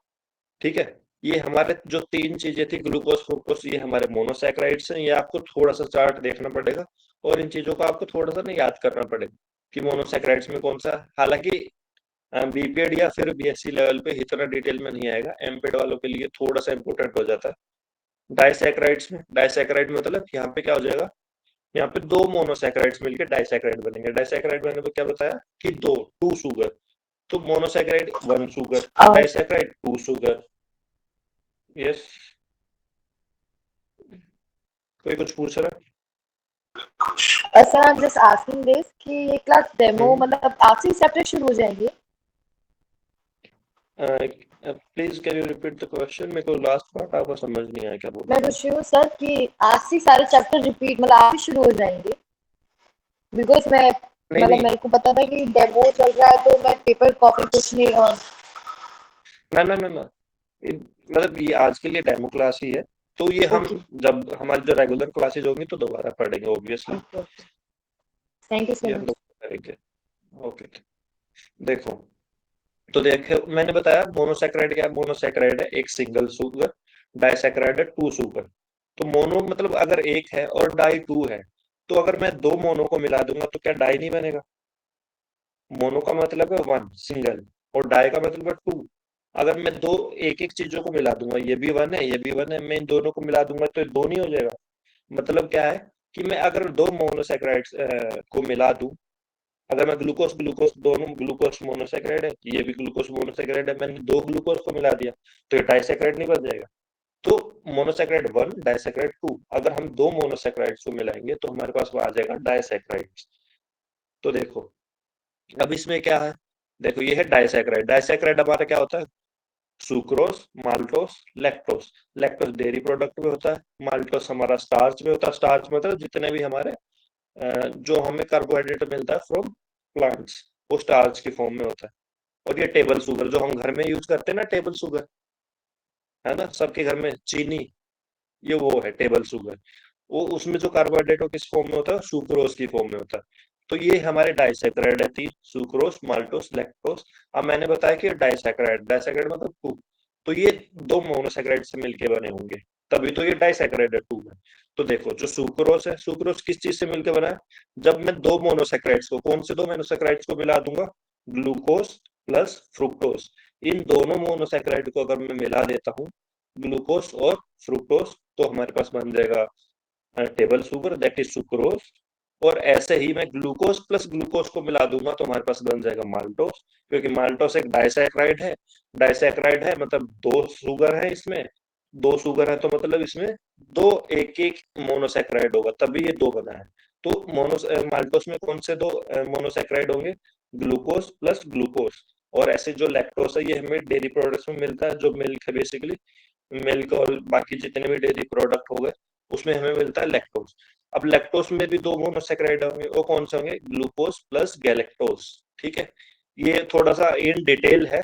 ठीक है। ये हमारे जो 3 चीजें थी ग्लूकोज फ्रुक्टोज, ये हमारे मोनोसैकेराइड्स हैं। ये आपको थोड़ा सा चार्ट देखना पड़ेगा और इन चीजों को आपको थोड़ा सा ना याद करना पड़ेगा कि मोनोसैकेराइड्स में कौन सा। हालांकि बीपीएड या फिर बीएससी लेवल पे इतना डिटेल में नहीं आएगा, एमपेड वालों के लिए थोड़ा सा इंपोर्टेंट हो जाता है। डाइसैकेराइड्स में, डाइसैकेराइड मतलब यहाँ पे क्या हो जाएगा? यहाँ पे 2 मोनोसैकेराइड्स मिलकर डाइसैकेराइड बनेंगे। डाइसैकेराइड मैंने तो क्या बताया कि 2 शुगर। तो monosaccharide 1 sugar, disaccharide 2 sugar. Yes, कोई कुछ पूछ रहा है? Sir I am just asking this कि ये क्लास डेमो मतलब आज से चैप्टर शुरू हो जाएंगे? Please can you repeat the question? मेरे को लास्ट पार्ट आपको समझ नहीं आया क्या बोल। मैं पूछ रही हूँ सर कि आज से सारे चैप्टर रिपीट मतलब आज ही शुरू हो जाएंगे? बिकॉज मैं मतलब मेरे को पता था कि डेमो चल रहा है तो मैं पेपर कॉपी कुछ नहीं। और ना मतलब ये आज के लिए डेमो क्लास ही है। तो ये हम जब हमारी जो रेगुलर क्लासेज होंगी तो दोबारा पढ़ेंगे obviously. Thank you so much. Okay, देखो तो देखो मैंने बताया मोनोसैकेराइड क्या है? मोनोसैकेराइड है एक सिंगल शुगर, डाइसैकेराइड है 2 शुगर। तो मोनो मतलब अगर एक है और डाई 2 है, तो अगर मैं 2 मोनो को मिला दूंगा तो क्या डाई नहीं बनेगा? मोनो का मतलब है 1 सिंगल और डाई का मतलब है 2। अगर मैं 2 एक चीजों को मिला दूंगा, ये भी 1 है ये भी 1 है, मैं इन दोनों को मिला दूंगा तो 2 नहीं हो जाएगा? मतलब क्या है कि मैं अगर 2 मोनोसैकेराइड्स को मिला दूं, अगर मैं ग्लूकोज दोनों ग्लूकोज मोनोसैकेराइड है, ये भी ग्लूकोज मोनोसैकेराइड है, मैंने 2 ग्लूकोज को मिला दिया तो ये डाइसैकेराइड नहीं बन जाएगा? तो मोनोसैकेराइड 1 डाइसैकेराइड 2, अगर हम 2 मोनोसैकेराइड्स को मिलाएंगे तो हमारे पास आ जाएगा डाइसैकेराइड्स। तो देखो अब इसमें क्या है? देखो ये है डाइसैकेराइड। डाइसैकेराइड हमारा क्या होता है? Sucrose, maltose, lactose. Lactose dairy product में होता है, माल्टोस हमारा स्टार्च में होता है। स्टार्च मतलब जितने भी हमारे जो हमें कार्बोहाइड्रेट मिलता है फ्रॉम प्लांट्स, वो स्टार्च की फॉर्म में होता है। और ये टेबल शुगर जो हम घर में यूज करते हैं ना, टेबल शुगर है ना सबके घर में, चीनी, ये वो है टेबल शुगर। वो उसमें जो कार्बोहाइड्रेट हो किस फॉर्म में होता है? सुक्रोज की फॉर्म में होता है। तो ये हमारे डाइसैकेराइड है 3, सुक्रोज, माल्टोस, लैक्टोस। अब मैंने बताया कि डाइसैकेराइड मतलब 2, तो ये 2 मोनोसैकेराइड से मिलके बने होंगे। तभी तो ये डाइसैकेराइड है 2 में। तो देखो जो सुक्रोज है, सुक्रोज किस चीज से मिलकर बना है? जब मैं 2 मोनोसैकेराइड्स को, कौन से 2 मोनोसैकेराइड्स को मिला दूंगा? Glucose plus fructose. इन दोनों मोनोसैकेराइड को अगर मैं मिला देता हूँ, ग्लूकोज और फ्रुक्टोज, तो हमारे पास बन जाएगा table sugar, that is sucrose. और ऐसे ही मैं ग्लूकोज प्लस ग्लूकोज को मिला दूंगा तो हमारे पास बन जाएगा माल्टोज, क्योंकि माल्टोज एक डाइसैकेराइड है। डाइसैकेराइड है मतलब 2 शुगर है इसमें, 2 शुगर है तो मतलब इसमें 2 एक मोनोसैकेराइड होगा, तभी ये 2 बना है। तो माल्टोज में कौन से 2 मोनोसैकेराइड होंगे? Glucose plus glucose. और ऐसे जो लैक्टोज है ये हमें डेयरी प्रोडक्ट्स में मिलता है, जो मिल्क है बेसिकली, मिल्क और बाकी जितने भी डेयरी प्रोडक्ट हो गए उसमें हमें मिलता है लैक्टोज। अब लैक्टोज में भी 2 मोनोसैकेराइड होंगे, वो कौन से होंगे? Glucose plus galactose. ठीक है, ये थोड़ा सा इन डिटेल है,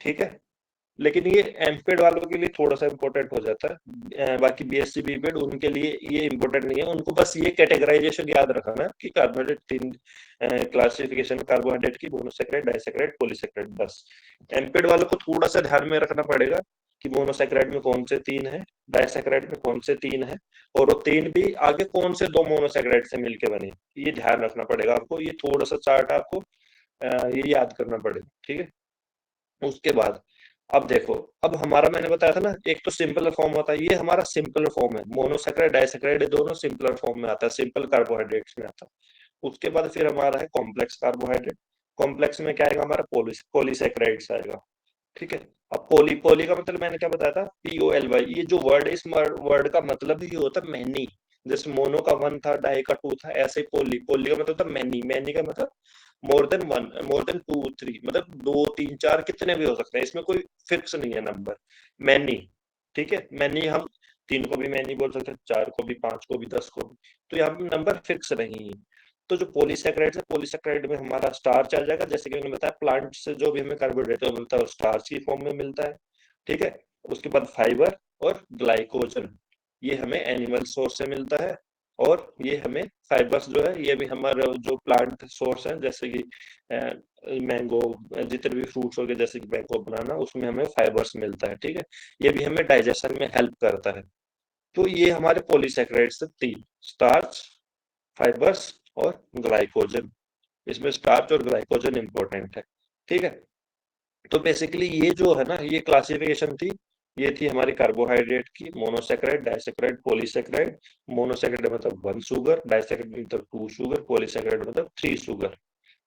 ठीक है, लेकिन ये एमपेड वालों के लिए थोड़ा सा इंपॉर्टेंट हो जाता है। बाकी बीएससी बीपेड उनके लिए ये इंपॉर्टेंट नहीं है, उनको बस ये कैटेगराइजेशन याद रखना है कि कार्बोहाइड्रेट 3 क्लासिफिकेशन कार्बोहाइड्रेट की, मोनोसैकेराइड, डाइसैकेराइड, पॉलीसैकेराइड, बस। एमपेड वालों को थोड़ा सा ध्यान में रखना पड़ेगा कि मोनोसैकेराइड में कौन से 3 है, डाइसैकेराइड में कौन से 3 है, और वो 3 भी आगे कौन से 2 मोनोसैकेराइड से मिलके बने, ये ध्यान रखना पड़ेगा आपको। ये थोड़ा सा चार्ट आपको ये याद करना पड़ेगा, ठीक है। उसके बाद अब देखो, अब हमारा मैंने बताया था ना, एक तो सिंपल फॉर्म होता है, ये हमारा सिंपल फॉर्म है। मोनोसैकेराइड, डाइसैकेराइड दोनों सिंपल फॉर्म में आता है, सिंपल कार्बोहाइड्रेट्स में आता है। उसके बाद फिर हमारा है कॉम्प्लेक्स कार्बोहाइड्रेट। कॉम्प्लेक्स में क्या आएगा हमारा? पॉलीसैकेराइड्स आएगा, ठीक है। अब पोली का मतलब मैंने क्या बताया था? POLY। ये जो वर्ड है, इस वर्ड का मतलब ही होता है मैनी। जैसे मोनो का 1 था, डाई का 2 था, ऐसे पोली का मतलब था मैनी। मैनी का मतलब मोर देन 1, मोर देन 2, 3, मतलब 2, 3, 4 कितने भी हो सकते हैं, इसमें कोई फिक्स नहीं है नंबर। मैनी, ठीक है, मैनी हम 3 को भी मैनी बोल सकते हैं, 4 को भी, 5 को भी, 10 को भी, तो यहाँ पे नंबर फिक्स नहीं है। तो जो पॉलीसैकेराइड है, पॉलीसैकेराइड में हमारा स्टार्च आ जाएगा, जैसे कि मैंने बताया प्लांट से जो भी हमें कार्बोहाइड्रेट मिलता है वो स्टार्च की फॉर्म में मिलता है, ठीक है। उसके बाद फाइबर और ग्लाइकोजन, ये हमें एनिमल सोर्स से मिलता है। और ये हमें फाइबर्स जो है ये भी हमारा जो प्लांट सोर्स है, जैसे कि मैंगो, जितने भी फ्रूट्स हो गए जैसे कि मैंगो, बनाना, उसमें हमें फाइबर्स मिलता है, ठीक है। ये भी हमें डाइजेशन में हेल्प करता है। तो ये हमारे पॉलीसैकेराइड से 3, स्टार्च, फाइबर्स और ग्लाइकोजन। इसमें स्टार्च और ग्लाइकोजन इंपॉर्टेंट है, ठीक है। तो बेसिकली ये जो है ना, ये क्लासिफिकेशन थी, ये थी हमारी कार्बोहाइड्रेट की, मोनोसैकेराइड, डाइसैकेराइड, पॉलीसैकेराइड। मोनोसैकेराइड मतलब 1 शुगर, डाइसैकेराइड मतलब 2 शुगर, पॉलीसैकेराइड मतलब 3 शुगर।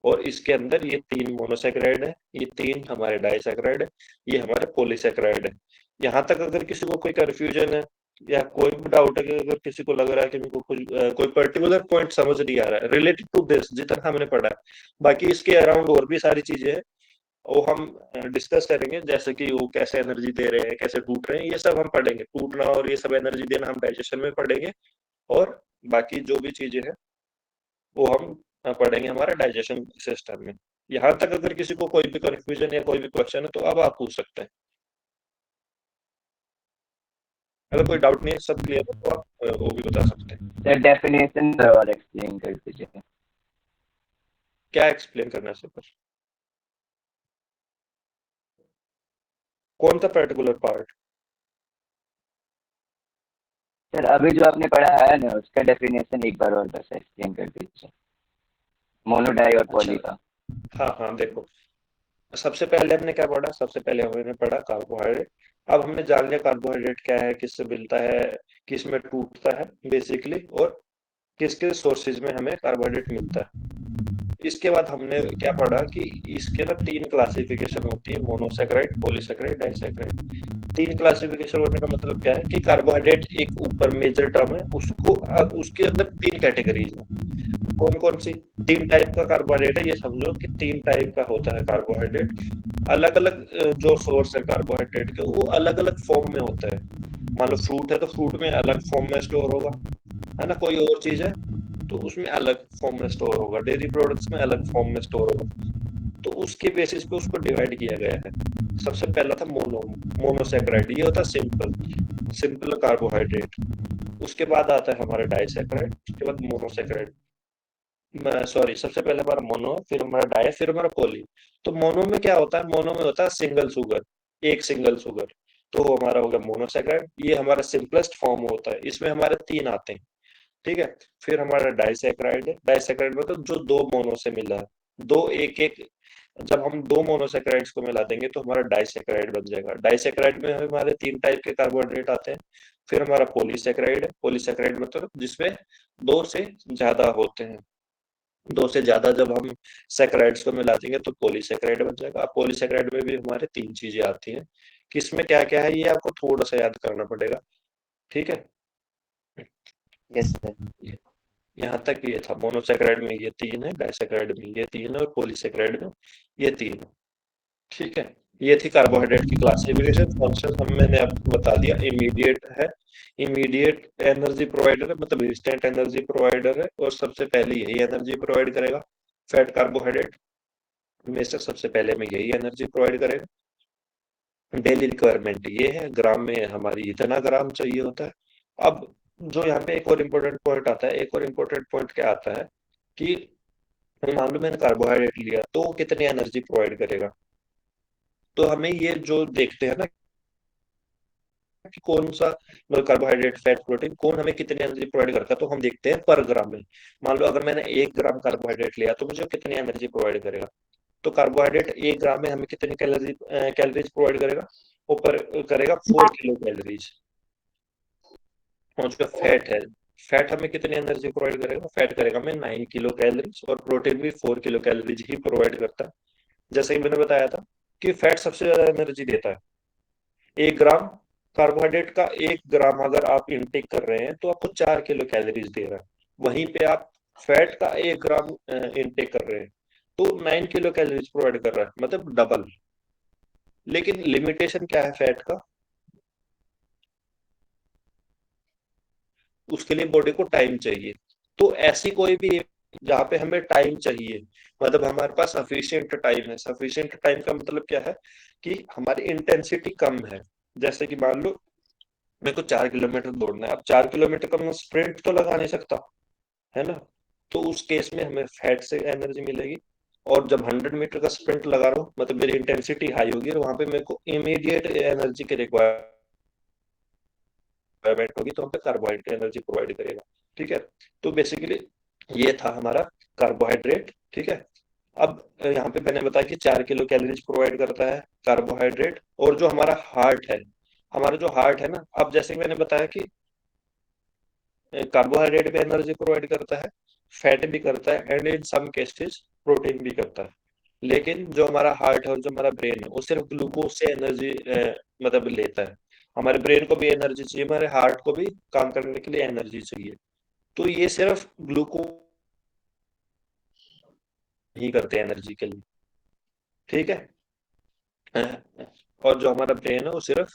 और इसके अंदर ये 3 मोनोसैकेराइड है, ये 3 हमारे डाइसैकेराइड है, ये हमारे पॉलीसैकेराइड है। यहाँ तक अगर किसी को कोई कंफ्यूजन है या कोई भी डाउट है, कि अगर किसी को लग रहा है कि मेरे को कुछ कोई पर्टिकुलर पॉइंट समझ नहीं आ रहा है रिलेटेड टू दिस, जितना हमने पढ़ा है, बाकी इसके अराउंड और भी सारी चीजें हैं, वो हम डिस्कस करेंगे, जैसे कि वो कैसे एनर्जी दे रहे हैं, कैसे टूट रहे हैं, ये सब हम पढ़ेंगे। टूटना और ये सब एनर्जी देना हम डाइजेशन में पढ़ेंगे, और बाकी जो भी चीजें हैं वो हम पढ़ेंगे हमारे डाइजेशन सिस्टम में। यहाँ तक अगर किसी को कोई भी कंफ्यूजन या कोई भी क्वेश्चन है तो अब आप पूछ सकते हैं। अगर कोई डाउट नहीं है, सब क्लियर है, तो आप वो भी बता सकते हैं। सर डेफिनेशन और एक्सप्लेन कर दीजिए। क्या एक्सप्लेन करना है सर? कौन सा पर्टिकुलर पार्ट? सर अभी जो आपने पढ़ा है ना, उसका डेफिनेशन एक बार और बस एक्सप्लेन कर दीजिए, मोनो, डाई और पॉली का। हाँ, देखो, सबसे पहले हमने क्या पढ़ा? सबसे पहले हमने पढ़ा कार्बोहाइड्रेट। अब हमने जान लिया कार्बोहाइड्रेट क्या है, किससे मिलता है, किस में टूटता है बेसिकली, और किसके सोर्सेज में हमें कार्बोहाइड्रेट मिलता है। इसके बाद हमने क्या पढ़ा कि इसके ना 3 क्लासिफिकेशन होती है, मोनोसैकेराइड, पॉलीसैकेराइड, डाइसैकेराइड। 3 क्लासिफिकेशन होने का मतलब क्या है कि कार्बोहाइड्रेट एक ऊपर मेजर टर्म है, उसको उसके अंदर 3 कैटेगरीज है। कौन कौन सी? 3 टाइप का कार्बोहाइड्रेट है, ये समझो कि 3 टाइप का होता है कार्बोहाइड्रेट। अलग अलग जो सोर्स है कार्बोहाइड्रेट के, वो अलग अलग फॉर्म में होता है। मान लो फ्रूट है तो फ्रूट में अलग फॉर्म में स्टोर होगा, है ना। कोई और चीज है तो उसमें अलग फॉर्म में स्टोर होगा, डेयरी प्रोडक्ट्स में अलग फॉर्म में स्टोर होगा। तो उसके बेसिस पे उसको डिवाइड किया गया है। सबसे पहला था मोनोसैकेराइड, ये होता है सिंपल कार्बोहाइड्रेट। उसके बाद आता है हमारा डाइसैकेराइड, उसके बाद मोनोसैकेराइड, सॉरी, सबसे पहले हमारा मोनो, फिर हमारा डाई, फिर हमारा पॉली। तो मोनो में क्या होता है? मोनो में होता है सिंगल शुगर, एक सिंगल शुगर। तो हमारा हो गया मोनोसैकेराइड। ये हमारा सिंपलेस्ट फॉर्म होता है, इसमें हमारे 3 आते हैं, ठीक है। फिर हमारा डाइसैकेराइड है। डाइसैकेराइड मतलब जो 2 मोनो से मिला है, 2 एक-एक, जब हम 2 मोनोसैकेराइड्स को मिला देंगे तो हमारा डाइसैकेराइड बन जाएगा। डाइसैकेराइड में हमारे 3 टाइप के कार्बोहाइड्रेट आते हैं। फिर हमारा पॉलीसैकेराइड है। पॉलीसैकेराइड मतलब जिसमें 2 से ज्यादा होते हैं, 2 से ज्यादा जब हम सैकेराइड्स को मिला देंगे तो पॉलीसैकेराइड बन जाएगा। अब पॉलीसैकेराइड में भी हमारे 3 चीजें आती हैं, किसमें क्या-क्या है ये आपको थोड़ा सा याद करना पड़ेगा, ठीक है। Yes sir. यहाँ तक ये था, मोनोसैकेराइड में ये 3 है, डाइसैकेराइड में ये 3 है और पॉलीसैकेराइड में ये 3 है, ठीक है। ये थी कार्बोहाइड्रेट की क्लासिफिकेशन। फंक्शन मैंने आपको बता दिया। इमीडिएट है, इमीडिएट एनर्जी प्रोवाइडर है, मतलब इंस्टेंट एनर्जी प्रोवाइडर है और सबसे पहले यही एनर्जी प्रोवाइड करेगा। फैट कार्बोहाइड्रेट में से सबसे पहले में यही एनर्जी प्रोवाइड करेगा। डेली रिक्वायरमेंट ये है, ग्राम में हमारी इतना ग्राम चाहिए होता है। अब जो यहाँ पे एक और इम्पोर्टेंट पॉइंट आता है, एक और इम्पोर्टेंट पॉइंट क्या आता है कि मान लो मैंने कार्बोहाइड्रेट लिया तो वो कितनी एनर्जी प्रोवाइड करेगा। तो हमें ये जो देखते हैं ना कि कौन सा मतलब कार्बोहाइड्रेट, फैट, प्रोटीन कौन हमें कितनी एनर्जी प्रोवाइड करता है, तो हम देखते हैं पर ग्राम में। मान लो अगर मैंने 1 ग्राम कार्बोहाइड्रेट लिया तो मुझे कितनी एनर्जी प्रोवाइड करेगा। तो कार्बोहाइड्रेट 1 ग्राम में हमें कितनी कैलोरीज प्रोवाइड करेगा, ऊपर करेगा 4 किलो कैलोरीज। और जो फैट है, फैट हमें कितनी एनर्जी प्रोवाइड करेगा, फैट करेगा हमें 9 किलो कैलोरीज और प्रोटीन भी 4 किलो कैलोरीज ही प्रोवाइड करता है। जैसे कि मैंने बताया था कि फैट सबसे ज्यादा एनर्जी देता है। 1 ग्राम कार्बोहाइड्रेट का 1 ग्राम अगर आप इनटेक कर रहे हैं तो आपको 4 किलो कैलोरीज दे रहा है। वहीं पे आप फैट का 1 ग्राम इनटेक कर रहे हैं तो 9 किलो कैलोरीज प्रोवाइड कर रहा है, मतलब डबल। लेकिन लिमिटेशन क्या है फैट का, उसके लिए बॉडी को टाइम चाहिए। तो ऐसी कोई भी जहाँ पे हमें टाइम चाहिए, मतलब हमारे पास सफिशिएंट टाइम है। सफिशिएंट टाइम का मतलब क्या है कि हमारी इंटेंसिटी कम है। जैसे कि मान लो मेरे को 4 किलोमीटर दौड़ना है, अब 4 किलोमीटर का मैं स्प्रिंट तो लगा नहीं सकता, है ना। तो उस केस में हमें फैट से एनर्जी मिलेगी। और जब 100 मीटर का स्प्रिंट लगा रहा हूँ, मतलब मेरी इंटेंसिटी हाई होगी और वहां पे मेरे को इमीडिएट एनर्जी की रिक्वायरमेंट होगी, तो हम पे कार्बोहाइड्रेट एनर्जी प्रोवाइड करेगा, ठीक है। तो बेसिकली ये था हमारा कार्बोहाइड्रेट, ठीक है। अब यहाँ पे मैंने बताया कि 4 किलो कैलोरीज प्रोवाइड करता है कार्बोहाइड्रेट। और जो हमारा हार्ट है, हमारा जो हार्ट है ना, अब जैसे मैंने बताया कि कार्बोहाइड्रेट भी एनर्जी प्रोवाइड करता है, फैट भी करता है and in some cases protein भी करता है। लेकिन जो हमारा हार्ट है और जो हमारा ब्रेन है वो सिर्फ ग्लूकोज से एनर्जी मतलब लेता है। हमारे ब्रेन को भी एनर्जी चाहिए, हमारे हार्ट को भी काम करने के लिए एनर्जी चाहिए। तो ये सिर्फ ग्लूकोज ही करते हैं एनर्जी के लिए, ठीक है। और जो हमारा ब्रेन है वो सिर्फ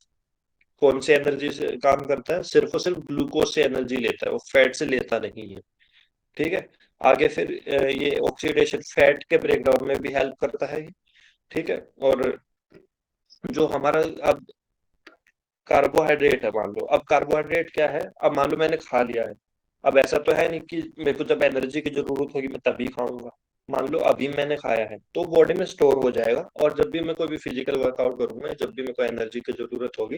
कौन से एनर्जी से काम करता है, सिर्फ और सिर्फ ग्लूकोज से एनर्जी लेता है, वो फैट से लेता नहीं है, ठीक है। आगे फिर ये ऑक्सीडेशन फैट के ब्रेकडाउन में भी हेल्प करता है, ठीक है। और जो हमारा अब कार्बोहाइड्रेट है, मान लो अब कार्बोहाइड्रेट क्या है, अब मान लो मैंने खा लिया है। अब ऐसा तो है नहीं कि मेरे को जब एनर्जी की जरूरत होगी मैं तभी खाऊंगा। मान लो अभी मैंने खाया है तो बॉडी में स्टोर हो जाएगा, और जब भी मैं कोई भी फिजिकल वर्कआउट करूंगा, जब भी मेरे को एनर्जी की जरूरत होगी,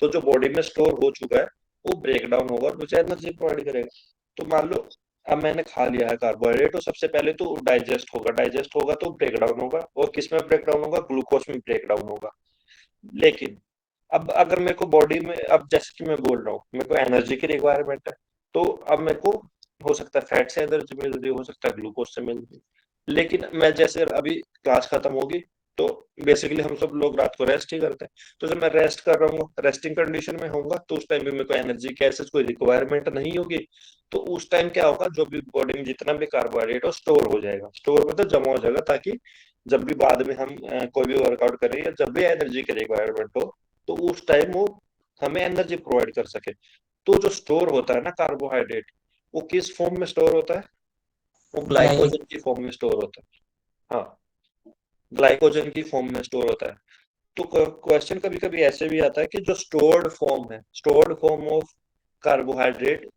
तो जो बॉडी में स्टोर हो चुका है वो ब्रेक डाउन होगा और मुझे एनर्जी प्रोवाइड करेगा। तो मान लो अब मैंने खा लिया है कार्बोहाइड्रेट, तो सबसे पहले तो डाइजेस्ट होगा, डाइजेस्ट होगा तो ब्रेक डाउन होगा, और किस में ब्रेक डाउन होगा, ग्लूकोज में ब्रेक डाउन होगा। लेकिन अब अगर मेरे को बॉडी में, अब जैसे कि मैं बोल रहा हूँ मेरे को एनर्जी की रिक्वायरमेंट है, तो अब मेरे को हो सकता है फैट से एनर्जी मिल रही, हो सकता है ग्लूकोज से मिल रही। लेकिन मैं जैसे अभी क्लास खत्म होगी तो बेसिकली हम सब लोग रात को रेस्ट ही करते हैं, तो जब मैं रेस्ट कर रहा हूँ, रेस्टिंग कंडीशन में होऊंगा, तो उस टाइम भी मेरे को एनर्जी की ऐसे कोई रिक्वायरमेंट नहीं होगी। तो उस टाइम क्या होगा, जो भी बॉडी में जितना भी कार्बोहाइड्रेट हो स्टोर हो जाएगा, स्टोर मतलब जमा हो जाएगा, ताकि जब भी बाद में हम कोई भी वर्कआउट करें या जब भी एनर्जी की रिक्वायरमेंट हो तो उस टाइम वो हमें एनर्जी प्रोवाइड कर सके। तो जो स्टोर होता है ना कार्बोहाइड्रेट, वो किस फॉर्म में स्टोर होता है, वो ग्लाइकोजन की फॉर्म में स्टोर होता है। हाँ, ग्लाइकोजन की फॉर्म में स्टोर होता है। तो क्वेश्चन कभी कभी ऐसे भी आता है कि जो स्टोर्ड फॉर्म है, stored form of carbohydrate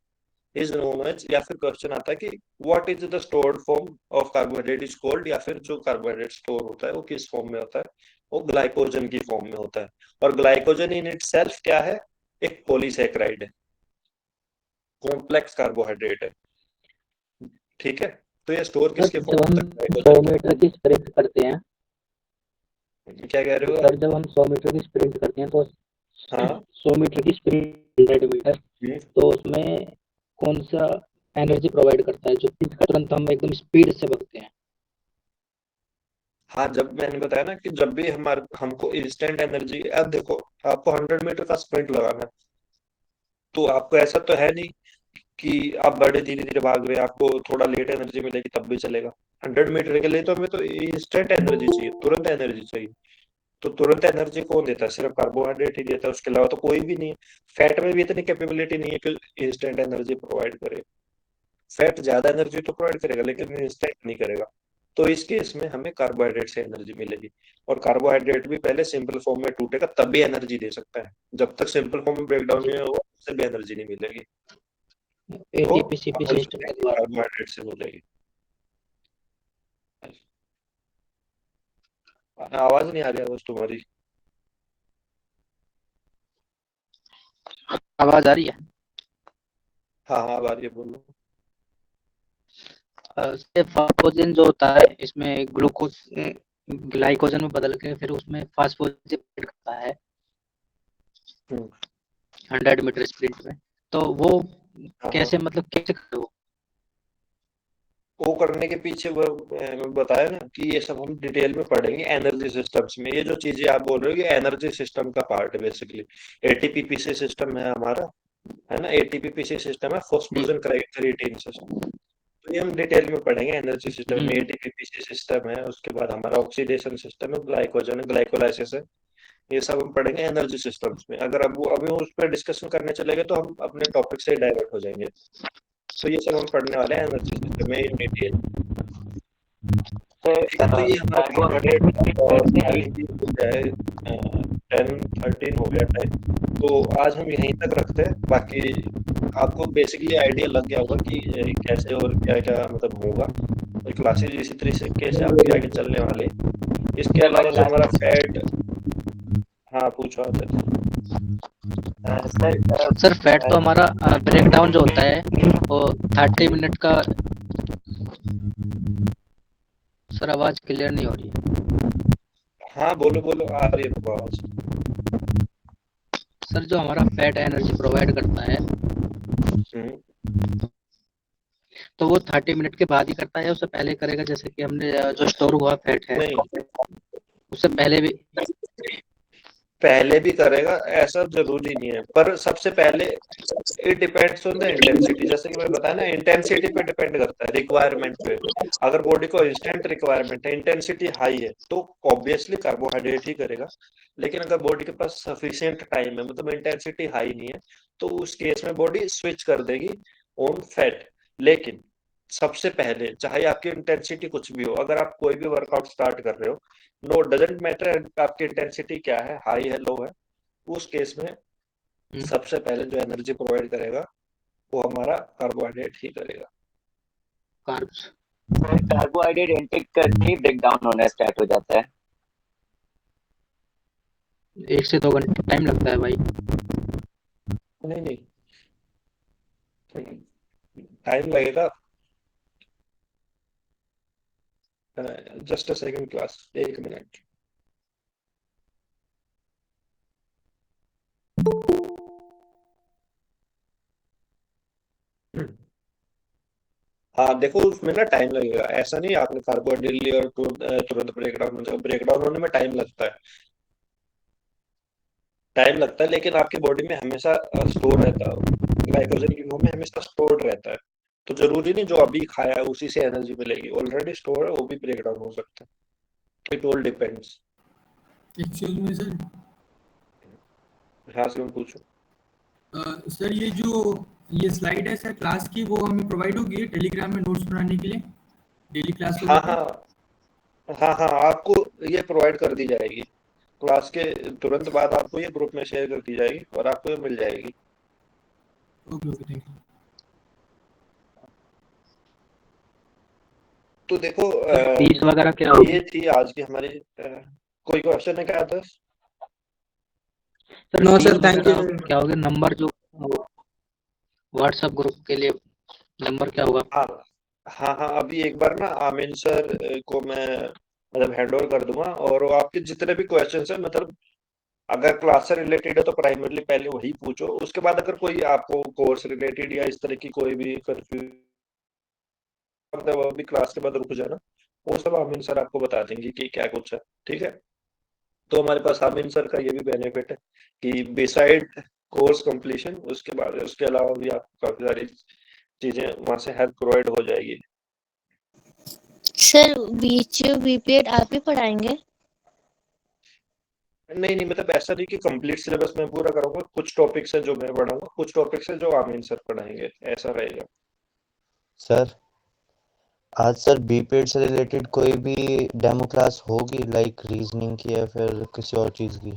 is known as, या फिर क्वेश्चन आता है कि what is the stored form of carbohydrate is called, या फिर जो कार्बोहाइड्रेट स्टोर होता है वो किस फॉर्म में होता है, वो ग्लाइकोजन की फॉर्म में होता है। और ग्लाइकोजन इन इटसेल्फ क्या है, एक पॉलीसैकेराइड है, कॉम्प्लेक्स कार्बोहाइड्रेट है, ठीक है। तो ये स्टोर किसके फॉर्म में होता है, 100 मीटर की स्प्रिंट करते हैं, क्या कह रहे हो सर जब हम 100 मीटर की स्प्रिंट करते हैं तो हाँ 100 मीटर की स्प्रिंट 100 मीटर, तो उसमें कौन सा एनर्जी प्रोवाइड करता है जो तुरंत हम एकदम स्पीड से भागते हैं? हाँ, जब मैंने बताया ना कि जब भी हमको इंस्टेंट एनर्जी, अब देखो आपको 100 मीटर का स्प्रिंट लगाना है, तो आपको ऐसा तो है नहीं कि आप बड़े धीरे धीरे भाग रहे हैं, आपको थोड़ा लेट एनर्जी मिलेगी तब भी चलेगा। 100 मीटर के लिए तो हमें तो इंस्टेंट एनर्जी चाहिए, तुरंत एनर्जी चाहिए। तो तुरंत एनर्जी कौन देता है, सिर्फ कार्बोहाइड्रेट ही देता है, उसके अलावा तो कोई भी नहीं है। फैट में भी इतनी कैपेबिलिटी नहीं है कि इंस्टेंट एनर्जी प्रोवाइड करे। फैट ज्यादा एनर्जी तो प्रोवाइड करेगा लेकिन इंस्टेंट नहीं करेगा। तो इस केस में हमें कार्बोहाइड्रेट से एनर्जी मिलेगी, और कार्बोहाइड्रेट भी पहले सिंपल फॉर्म में टूटेगा तभी एनर्जी दे सकता है, जब तक सिंपल फॉर्म में ब्रेकडाउन नहीं होगा उससे भी एनर्जी नहीं मिलेगी। एटीपी सीपी सिस्टम के द्वारा कार्बोहाइड्रेट से मिलेगी। आवाज नहीं आ रही है बस तुम्हारी। आवाज आ रही है? हाँ हाँ आ रही है, बोलो। फास्फोजन जो होता है इसमें ग्लूकोज ग्लाइकोजन में बदल के फिर उसमें फास्फोजन करता है 100 मीटर स्प्रिंट में, तो वो कैसे मतलब कैसे करे वो करने के पीछे वो बताया ना कि ये सब हम डिटेल में पढ़ेंगे एनर्जी सिस्टम्स में। ये जो चीजें आप बोल रहे हो ये एनर्जी सिस्टम का पार्ट है बेसिकली। एटीपीपीसी सिस्टम है हमारा, है ना, एटीपीपीसी सिस्टम है, फॉस्फोजन क्राइटेरियन सिस्टम। तो ये हम डिटेल में पढ़ेंगे एनर्जी सिस्टम में। एटीपीपीसी सिस्टम है, उसके बाद हमारा ऑक्सीडेशन सिस्टम है, ग्लाइकोजन है, ग्लाइकोलाइसिस है, ये सब हम पढ़ेंगे एनर्जी सिस्टम्स में। अगर अब अभी उस पर डिस्कशन करने चलेंगे तो हम अपने टॉपिक से डाइवर्ट हो जाएंगे। तो ये सब हम पढ़ने वाले हैं एनर्जी सिस्टम में इन डिटेल। तो ये हमारा कार्बोहाइड्रेट और है 10-13 हो गया टाइम, तो आज हम यहीं तक रखते हैं। बाकी आपको बेसिकली आइडिया लग गया होगा कि कैसे और क्या क्या मतलब होगा, और क्लासेस इसी तरीके से आपके आगे चलने वाले। इसके अलावा जो हमारा फैट, हाँ पूछो आप। सर फैट तो हमारा ब्रेकडाउन जो होता है वो 30 मिनट का। सर आवाज क्लियर नहीं हो रही है। हाँ बोलो बोलो, आ रही है आवाज। सर जो हमारा फैट एनर्जी प्रोवाइड करता है तो वो 30 मिनट के बाद ही करता है, उससे पहले करेगा? जैसे कि हमने जो स्टोर हुआ फैट है उससे पहले भी करेगा, ऐसा जरूरी नहीं है। पर सबसे पहले it depends on the intensity. जैसे कि मैं बताया ना, इंटेंसिटी पे डिपेंड करता है, रिक्वायरमेंट पे। अगर बॉडी को इंस्टेंट रिक्वायरमेंट है, इंटेंसिटी हाई है, तो ऑब्वियसली कार्बोहाइड्रेट ही करेगा। लेकिन अगर बॉडी के पास सफिशिएंट टाइम है, मतलब इंटेंसिटी हाई नहीं है, तो उस केस में बॉडी स्विच कर देगी ऑन फैट। लेकिन सबसे पहले चाहे आपकी इंटेंसिटी कुछ भी हो, अगर आप कोई भी वर्कआउट स्टार्ट कर रहे हो, नो डजंट मैटर आपकी इंटेंसिटी क्या है, हाई है लो है, उस केस में सबसे पहले जो एनर्जी प्रोवाइड करेगा वो हमारा कार्बोहाइड्रेट ही करेगा। कार्बोहाइड्रेट इनटेक करते ही ब्रेक डाउन होना स्टार्ट हो जाता है। 1 से 2 घंटे टाइम लगता है भाई। नहीं टाइम लगेगा। Just a second class, 1 minute. हाँ देखो, उसमें ना टाइम लगेगा, ऐसा नहीं आपने कार्बोहाइड्रेट लिया और तुरंत ब्रेकडाउन होने में टाइम लगता है। लेकिन आपकी बॉडी में हमेशा स्टोर रहता है, ग्लाइकोजन की फॉर्म में हमेशा स्टोर्ड रहता है। तो जरूरी नहीं जो अभी खाया है उसी से एनर्जी मिलेगी, ऑलरेडी स्टोर है, वो भी ब्रेकडाउन हो सकता है। It all depends. Excuse me sir. हाँ सर पूछो। सर ये स्लाइड है सर क्लास की, वो हमें प्रोवाइड होगी टेलीग्राम में नोट्स बनाने के लिए डेली क्लास को? हाँ आपको ये प्रोवाइड कर दी जाएगी। क्लास के तुरंत बाद आपको ये ग्रुप में शेयर कर दी जाएगी और आपको ये मिल जाएगी। Okay thank you. तो देखो फीस वगैरह क्या होगी? ये थी आज की हमारी कोई क्वेश्चन है क्या आता है? Sir no fees sir thank you वगैरह क्या होगा? नंबर जो व्हाट्सएप ग्रुप के लिए नंबर क्या होगा? हाँ हाँ, अभी एक बार ना आमिन सर को मैं मतलब हैंड ओवर कर दूंगा, और वो आपके जितने भी क्वेश्चंस है मतलब अगर क्लास से रिलेटेड है तो प्राइमरली पहले वही पूछो, उसके बाद अगर कोई आपको कोर्स रिलेटेड या इस तरह की कोई भी कंफ्यूजन वो भी क्लास के बाद रुक जाना, वो सब आमिन सर आपको बता देंगे कि क्या कुछ है। ठीक है, तो हमारे पास आमिन सर का ये भी बेनिफिट है कि बिसाइड कोर्स कंप्लीशन उसके बाद उसके अलावा भी आपको काफी सारी चीजें वहां से हेल्प प्रोवाइड हो जाएगी। सर बीपीएड आप ही पढ़ाएंगे? नहीं नहीं, मतलब ऐसा नहीं कि कंप्लीट सिलेबस मैं पूरा करूंगा, कुछ टॉपिक्स है जो मैं पढ़ाऊंगा, कुछ टॉपिक्स है जो आमिन सर पढ़ाएंगे, ऐसा रहेगा। सर आज सर बीपीएड से रिलेटेड कोई भी डेमो क्लास होगी लाइक रीजनिंग की या फिर किसी और चीज की?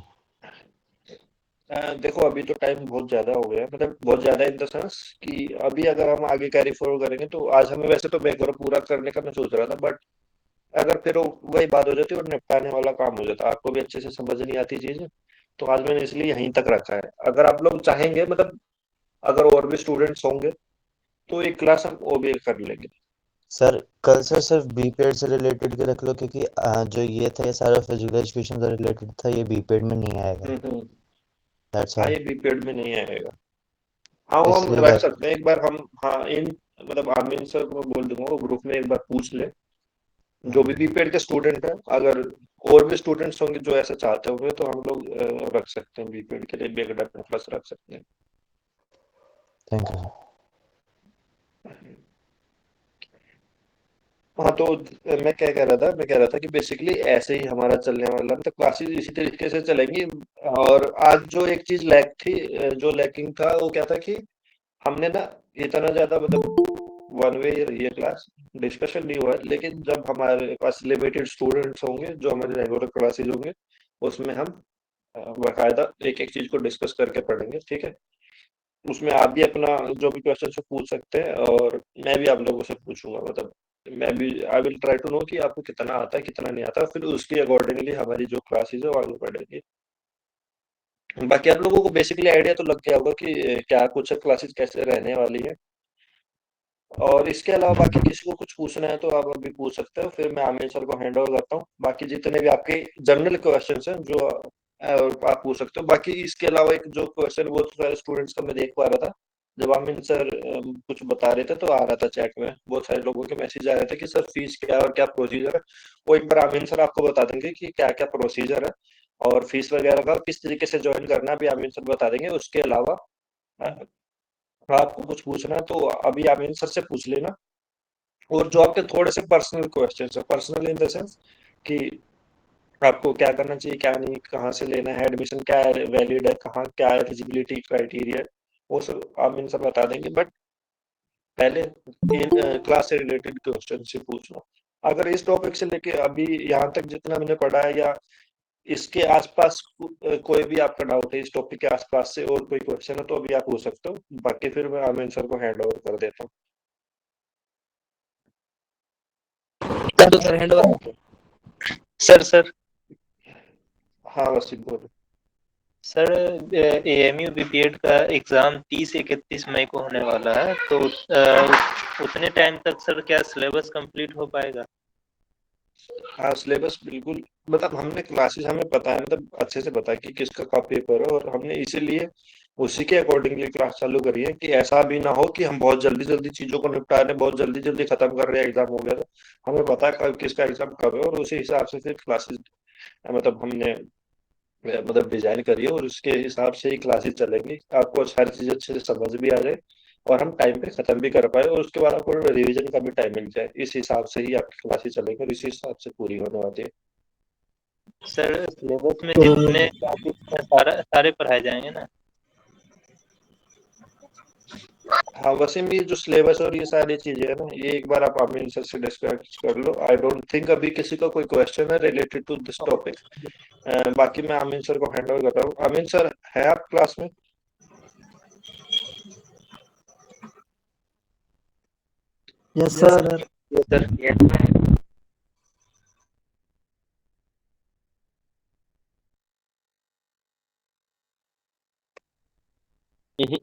देखो अभी तो टाइम बहुत ज्यादा हो गया है, मतलब बहुत ज्यादा इन द सेंस कि अभी अगर हम आगे कैरी फॉरवर्ड करेंगे तो आज हमें वैसे तो बैकग्राउंड पूरा करने का मैं सोच रहा था, बट अगर फिर वही बात हो जाती और निपटाने वाला काम हो जाता, आपको भी अच्छे से समझ नहीं आती चीज, तो आज मैंने इसलिए यहीं तक रखा है। अगर आप लोग चाहेंगे मतलब अगर और भी स्टूडेंट्स होंगे तो एक क्लास हम वो भी कर लेंगे। सर कल से सिर्फ बीपीएड से रिलेटेड के रख लो, क्योंकि जो ये था ये सारा फिजिकल एजुकेशन से रिलेटेड था, ये बीपीएड में नहीं आएगा। That's हाँ all. ये बीपीएड में नहीं आएगा। हाँ वो हम इसलिए रख बस सकते हैं एक बार हम, हाँ इन मतलब आमिन सर को बोल दूंगा वो ग्रुप में एक बार पूछ ले, जो भी बीपीएड के स्टूडेंट है, अगर और भी स्टूडेंट्स होंगे जो ऐसा चाहते होंगे तो हम लोग रख सकते हैं बीपीएड के लिए भी एक क्लास रख सकते हैं। Thank you. हाँ तो मैं क्या कह रहा था, मैं कह रहा था कि बेसिकली ऐसे ही हमारा चलने वाला तो क्लासेस इसी तरीके से चलेंगी। और आज जो एक चीज लैक थी, जो लैकिंग था वो क्या था कि हमने ना इतना ज्यादा मतलब वन वे रही है क्लास, डिस्कशन नहीं हुआ है, लेकिन जब हमारे पास लिमिटेड स्टूडेंट्स होंगे जो हमारे रेगुलर क्लासेज होंगे उसमें हम बाकायदा एक एक चीज को डिस्कस करके पढ़ेंगे। ठीक है, उसमें आप भी अपना जो भी क्वेश्चन से पूछ सकते हैं और मैं भी आप लोगों से पूछूंगा, मतलब मैं भी I will try to know कि आपको कितना आता है कितना नहीं आता, फिर उसके अकॉर्डिंगली हमारी जो क्लासेज है वो आगे बढ़ेगी। बाकी आप लोगों को बेसिकली आइडिया तो लग गया होगा कि क्या कुछ क्लासेस कैसे रहने वाली है, और इसके अलावा बाकी किसी को कुछ पूछना है तो आप अभी पूछ सकते हो, फिर मैं आमिर सर को हैंड ओवर करता हूँ। बाकी जितने भी आपके जनरल क्वेश्चंस हैं जो आप पूछ सकते हो। बाकी इसके अलावा एक जो क्वेश्चन बहुत सारे स्टूडेंट्स का मैं देख पा रहा था, जब आमिर सर कुछ बता रहे थे तो आ रहा था चैट में बहुत सारे लोगों के मैसेज आ रहे थे कि सर फीस क्या है और क्या प्रोसीजर है, वो एक बार आमिर सर आपको बता देंगे कि क्या क्या प्रोसीजर है और फीस वगैरह का किस तरीके से ज्वाइन करना है भी आमिर सर बता देंगे। उसके अलावा आपको कुछ पूछना है तो अभी आमिर सर से पूछ लेना, और जो आपके थोड़े से पर्सनल क्वेश्चंस है, पर्सनल इन द सेंस कि आपको क्या करना चाहिए क्या नहीं, कहाँ से लेना है एडमिशन, क्या वैलिड है, कहाँ क्या एलिजिबिलिटी क्राइटेरिया है, वो सब आमिर सर बता देंगे। बट पहले इन क्लास से रिलेटेड क्वेश्चन से पूछना। अगर इस टॉपिक से लेके अभी यहाँ तक जितना मैंने पढ़ा है या इसके आसपास कोई भी आपका डाउट है इस टॉपिक के आसपास से और कोई क्वेश्चन है तो अभी आप पूछ सकते हो, बाकी फिर मैं आमिर सर को हैंड ओवर कर देता हूँ। कर दो सर हैंड ओवर। सर हाँ वसीम बोलो। सर एएमयू बीपीएड का एग्जाम 30-31 मई को होने वाला है, तो उतने टाइम तक सर क्या सिलेबस कंप्लीट हो पाएगा? हाँ सिलेबस बिल्कुल, मतलब हमने क्लासेस हमें पता है, मतलब अच्छे से पता है कि किसका कब पेपर है, और हमने इसीलिए उसी के अकॉर्डिंगली क्लास चालू करी है कि ऐसा भी ना हो कि हम बहुत जल्दी जल्दी चीजों को निपटा रहे हैं, बहुत जल्दी जल्दी खत्म कर रहे हैं, एग्जाम हो गया। तो हमें पता है कब किसका एग्जाम कब है और उसी हिसाब से फिर क्लासेस मतलब हमने मतलब डिजाइन करी है और उसके हिसाब से ही क्लासेस चलेंगी, आपको हर चीज अच्छे से समझ भी आ जाए और हम टाइम पे खत्म भी कर पाए और उसके बाद आपको रिवीजन का भी टाइम मिल जाए। इस हिसाब से ही आपकी क्लासेस चलेंगी और इसी हिसाब से पूरी होने वाली है। सर सिलेबस में जितने सारे पढ़ाए जाएंगे ना? हाँ वसीम, ये जो सिलेबस और ये सारी चीजें है ना, ये एक बार आप आमिर सर से डिस्कस कर लो। आई डोंट थिंक अभी किसी का कोई क्वेश्चन है रिलेटेड टू दिस टॉपिक। बाकी मैं आमिर सर को हैंड ओवर कर रहा हूँ। आमिर सर है आप क्लास में? Yes sir. सर। हम्म।